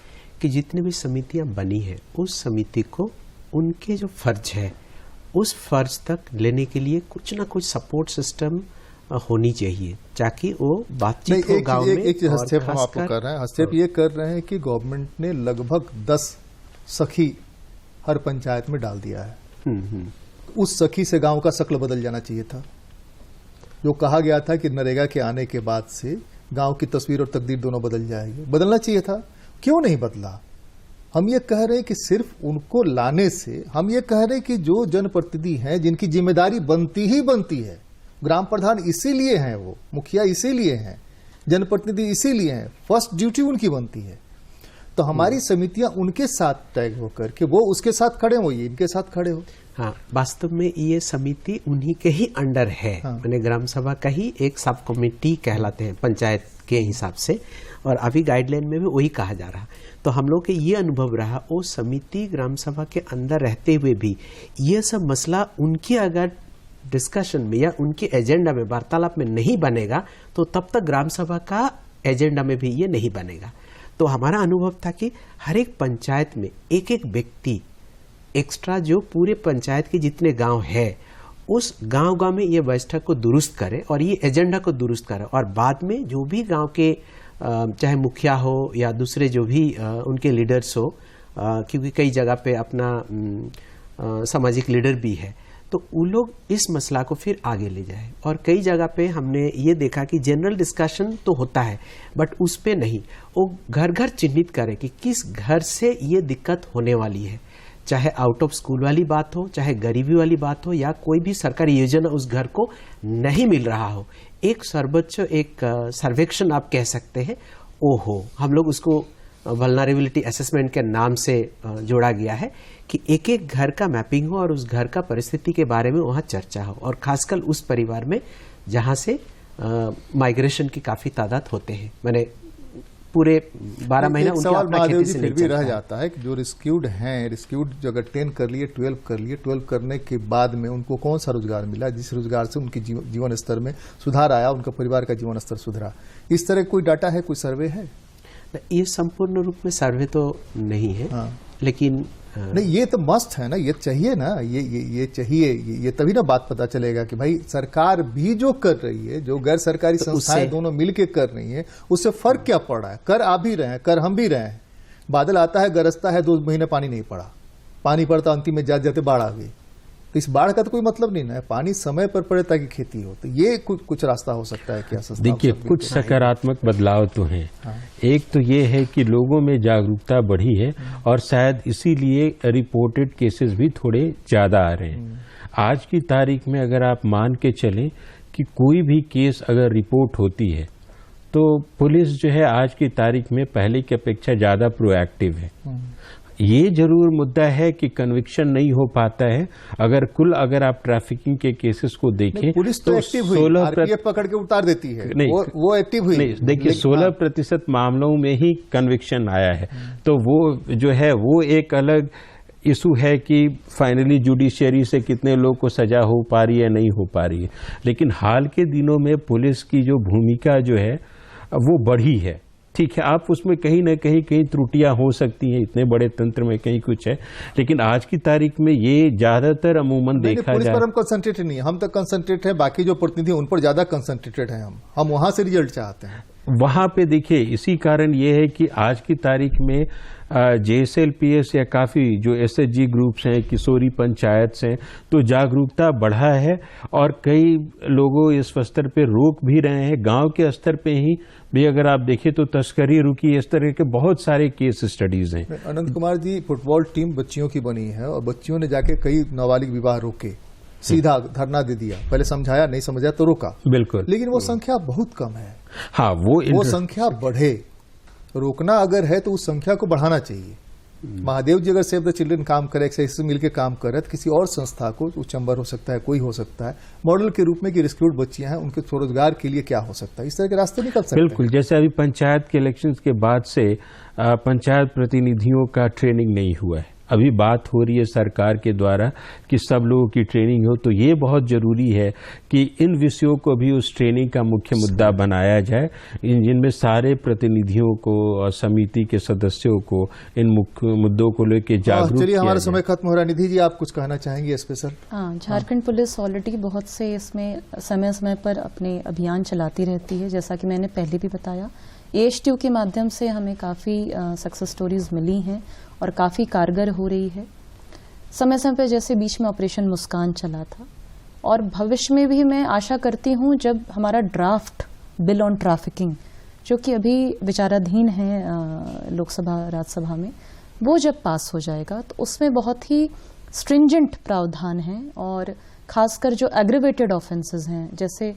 कि जितनी भी समितियां बनी है उस समिति को उनके जो फर्ज है उस फर्ज तक लेने के लिए कुछ ना कुछ सपोर्ट सिस्टम होनी चाहिए ताकि वो बातचीत हो गांव में। एक हस्तक्षेप हम आपको कर रहे हैं, हस्तक्षेप ये कर रहे हैं कि गवर्नमेंट ने लगभग 10 सखी हर पंचायत में डाल दिया है। उस सखी से गांव का शक्ल बदल जाना चाहिए था। जो कहा गया था कि नरेगा के आने के बाद से गांव की तस्वीर और तकदीर दोनों बदल जाएगी, बदलना चाहिए था। क्यों नहीं बदला? हम ये कह रहे हैं कि सिर्फ उनको लाने से, हम ये कह रहे हैं कि जो जनप्रतिनिधि हैं जिनकी जिम्मेदारी बनती ही बनती है, ग्राम प्रधान इसीलिए हैं, वो मुखिया इसीलिए हैं, जनप्रतिनिधि इसीलिए हैं, फर्स्ट ड्यूटी उनकी बनती है। तो हमारी समितियां उनके साथ तय होकर के वो उसके साथ खड़े हो, ये इनके साथ खड़े हो। हाँ, वास्तव में ये समिति उन्हीं के ही अंडर है। मैंने ग्राम सभा का ही एक सब कमेटी कहलाते हैं पंचायत के हिसाब से, और अभी गाइडलाइन में भी वही कहा जा रहा। तो हम लोग के ये अनुभव रहा, वो समिति ग्राम सभा के अंदर रहते हुए भी ये सब मसला उनके अगर डिस्कशन में या उनके एजेंडा में, वार्तालाप में नहीं बनेगा तो तब तक ग्राम सभा का एजेंडा में भी ये नहीं बनेगा। तो हमारा अनुभव था कि हर एक पंचायत में एक एक व्यक्ति एक्स्ट्रा जो पूरे पंचायत के जितने गांव है उस गांव में ये बैठक को दुरुस्त करे और ये एजेंडा को दुरुस्त करे, और बाद में जो भी गांव के चाहे मुखिया हो या दूसरे जो भी उनके लीडर्स हो, क्योंकि कई जगह पे अपना सामाजिक लीडर भी है, तो वो लोग इस मसला को फिर आगे ले जाए। और कई जगह पे हमने ये देखा कि जनरल डिस्कशन तो होता है बट उस पे नहीं, वो घर घर चिन्हित करे कि किस घर से ये दिक्कत होने वाली है, चाहे आउट ऑफ स्कूल वाली बात हो, चाहे गरीबी वाली बात हो, या कोई भी सरकारी योजना उस घर को नहीं मिल रहा हो। एक सर्वोच्च एक सर्वेक्षण आप कह सकते हैं, ओहो, हम लोग उसको वल्नरेबिलिटी असेसमेंट के नाम से जोड़ा गया है कि एक एक घर का मैपिंग हो और उस घर का परिस्थिति के बारे में वहाँ चर्चा हो, और खासकर उस परिवार में जहाँ से माइग्रेशन की काफ़ी तादाद होते हैं। मैंने पूरे 12 महीना एक उनके सवाल अपना महादेव खेती जी से फिर नहीं भी चलता रह है। जाता है कि जो रिस्क्यूड जो अगर 10 कर लिए 12 कर लिए 12 करने के बाद में उनको कौन सा रोजगार मिला जिस रोजगार से उनके जीवन स्तर में सुधार आया, उनका परिवार का जीवन स्तर सुधरा? इस तरह कोई डाटा है, कोई सर्वे है? ये संपूर्ण रूप में सर्वे तो नहीं है, हाँ। लेकिन नहीं, ये तो मस्ट है ना, ये चाहिए ना, ये चाहिए, ये तभी ना बात पता चलेगा कि भाई सरकार भी जो कर रही है, जो गैर सरकारी संस्थाएं दोनों मिलके कर रही हैं, उससे फर्क क्या पड़ रहा है? कर आप भी रहे हैं, कर हम भी रहे हैं। बादल आता है, गरजता है, 2 महीने पानी नहीं पड़ा, पानी पड़ता अंतिम में जाते जाते बाढ़ आ गई। तो इस बाढ़ का तो कोई मतलब नहीं ना, पानी समय पर पड़े ताकि खेती हो। तो ये कुछ रास्ता हो सकता है क्या? देखिए, कुछ सकारात्मक बदलाव तो हैं। एक तो ये है कि लोगों में जागरूकता बढ़ी है और शायद इसीलिए रिपोर्टेड केसेस भी थोड़े ज्यादा आ रहे हैं। आज की तारीख में अगर आप मान के चलें कि कोई भी केस अगर रिपोर्ट होती है तो पुलिस जो है आज की तारीख में पहले की अपेक्षा ज्यादा प्रोएक्टिव है। ये जरूर मुद्दा है कि कन्विक्शन नहीं हो पाता है। अगर आप ट्रैफिकिंग के केसेस को देखें, पुलिस तो एक्टिव हुई, 16% पकड़ के उतार देती है, नहीं, वो एक्टिव हुई। नहीं, देखिए 16% मामलों में ही कन्विक्शन आया है। तो वो जो है वो एक अलग इशू है कि फाइनली जुडिशियरी से कितने लोग को सजा हो पा रही है, नहीं हो पा रही है। लेकिन हाल के दिनों में पुलिस की जो भूमिका जो है वो बढ़ी है। ठीक है, आप उसमें कहीं ना कहीं त्रुटियां हो सकती हैं, इतने बड़े तंत्र में कहीं कुछ है, लेकिन आज की तारीख में ये ज्यादातर अमूमन देखा पुलिस जाए। पर हम कंसंट्रेटेड नहीं, हम तो कंसंट्रेट है, बाकी जो प्रतिनिधि उन पर ज्यादा कंसंट्रेटेड है। हम वहां से रिजल्ट चाहते हैं। वहां पे देखिए, इसी कारण ये है कि आज की तारीख में JSLPS या काफी जो SHG ग्रुप्स हैं, किशोरी पंचायत हैं, तो जागरूकता बढ़ा है और कई लोगों इस स्तर पे रोक भी रहे हैं। गांव के स्तर पे ही भी अगर आप देखें तो तस्करी रुकी, इस तरह के बहुत सारे केस स्टडीज हैं। अनंत कुमार जी, फुटबॉल टीम बच्चियों की बनी है और बच्चियों ने जाके कई नाबालिग विवाह रोके, सीधा धरना दे दिया, पहले समझाया, नहीं समझा तो रोका। बिल्कुल, लेकिन वो संख्या बहुत कम है। हाँ, वो संख्या बढ़े, रोकना अगर है तो उस संख्या को बढ़ाना चाहिए। महादेव जी अगर सेव द चिल्ड्रन काम करे, एक्साइज से मिलकर काम करे, तो किसी और संस्था को, चैम्बर हो सकता है, कोई हो सकता है, मॉडल के रूप में कि रिस्क्यूड बच्चियां हैं, उनके स्वरोजगार के लिए क्या हो सकता है, इस तरह के रास्ते निकल सकते हैं। बिल्कुल, जैसे अभी पंचायत के इलेक्शंस के बाद से पंचायत प्रतिनिधियों का ट्रेनिंग नहीं हुआ है। अभी बात हो रही है सरकार के द्वारा कि सब लोगों की ट्रेनिंग हो, तो ये बहुत जरूरी है कि इन विषयों को भी उस ट्रेनिंग का मुख्य मुद्दा बनाया जाए, जिनमें सारे प्रतिनिधियों को और समिति के सदस्यों को इन मुख्य मुद्दों को लेकर जागरूक। चलिए, हमारा समय खत्म हो रहा है। निधि जी, आप कुछ कहना चाहेंगे स्पेशल? हाँ, झारखंड पुलिस ऑलरेडी बहुत से इसमें समय समय पर अपने अभियान चलाती रहती है। जैसा कि मैंने पहले भी बताया, AHTU के माध्यम से हमें काफ़ी सक्सेस स्टोरीज मिली हैं और काफ़ी कारगर हो रही है। समय समय पर जैसे बीच में ऑपरेशन मुस्कान चला था, और भविष्य में भी मैं आशा करती हूँ जब हमारा ड्राफ्ट बिल ऑन ट्रैफिकिंग, जो कि अभी विचाराधीन है लोकसभा राज्यसभा में, वो जब पास हो जाएगा तो उसमें बहुत ही स्ट्रिंजेंट प्रावधान हैं। और खासकर जो एग्रीवेटेड ऑफेंसेस हैं, जैसे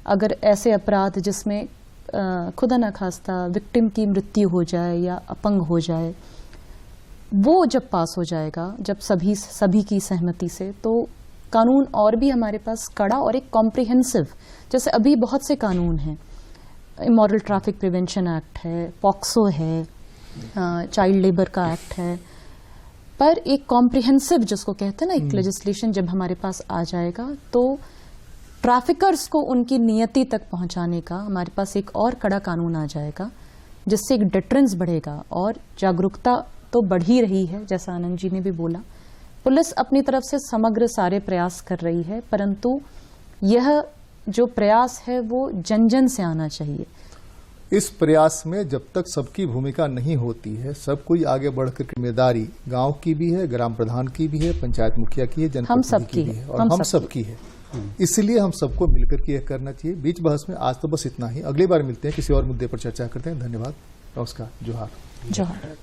अगर ऐसे अपराध जिसमें खुदा न खास्ता विक्टिम की मृत्यु हो जाए या अपंग हो जाए, वो जब पास हो जाएगा, जब सभी की सहमति से, तो कानून और भी हमारे पास कड़ा और एक कॉम्प्रिहेंसिव, जैसे अभी बहुत से कानून हैं, इमोरल ट्रैफिक प्रिवेंशन एक्ट है, पॉक्सो है, चाइल्ड लेबर का एक्ट है, पर एक कॉम्प्रिहेंसिव जिसको कहते हैं ना, एक लेजिस्लेशन जब हमारे पास आ जाएगा तो ट्रैफिकर्स को उनकी नियति तक पहुंचाने का हमारे पास एक और कड़ा कानून आ जाएगा, जिससे एक डिटरेंस बढ़ेगा। और जागरूकता तो बढ़ ही रही है, जैसा आनंद जी ने भी बोला, पुलिस अपनी तरफ से समग्र सारे प्रयास कर रही है, परंतु यह जो प्रयास है वो जन जन से आना चाहिए। इस प्रयास में जब तक सबकी भूमिका नहीं होती है, सब कोई आगे बढ़कर जिम्मेदारी गांव की भी है, ग्राम प्रधान की भी है, पंचायत मुखिया की है, जनप्रतिनिधि की भी है, और हम सबकी है। इसलिए हम सबको मिलकर के यह करना चाहिए। बीच बहस में आज तो बस इतना ही, अगली बार मिलते हैं, किसी और मुद्दे पर चर्चा करते हैं। धन्यवाद, नमस्कार, जोहार। जोहार।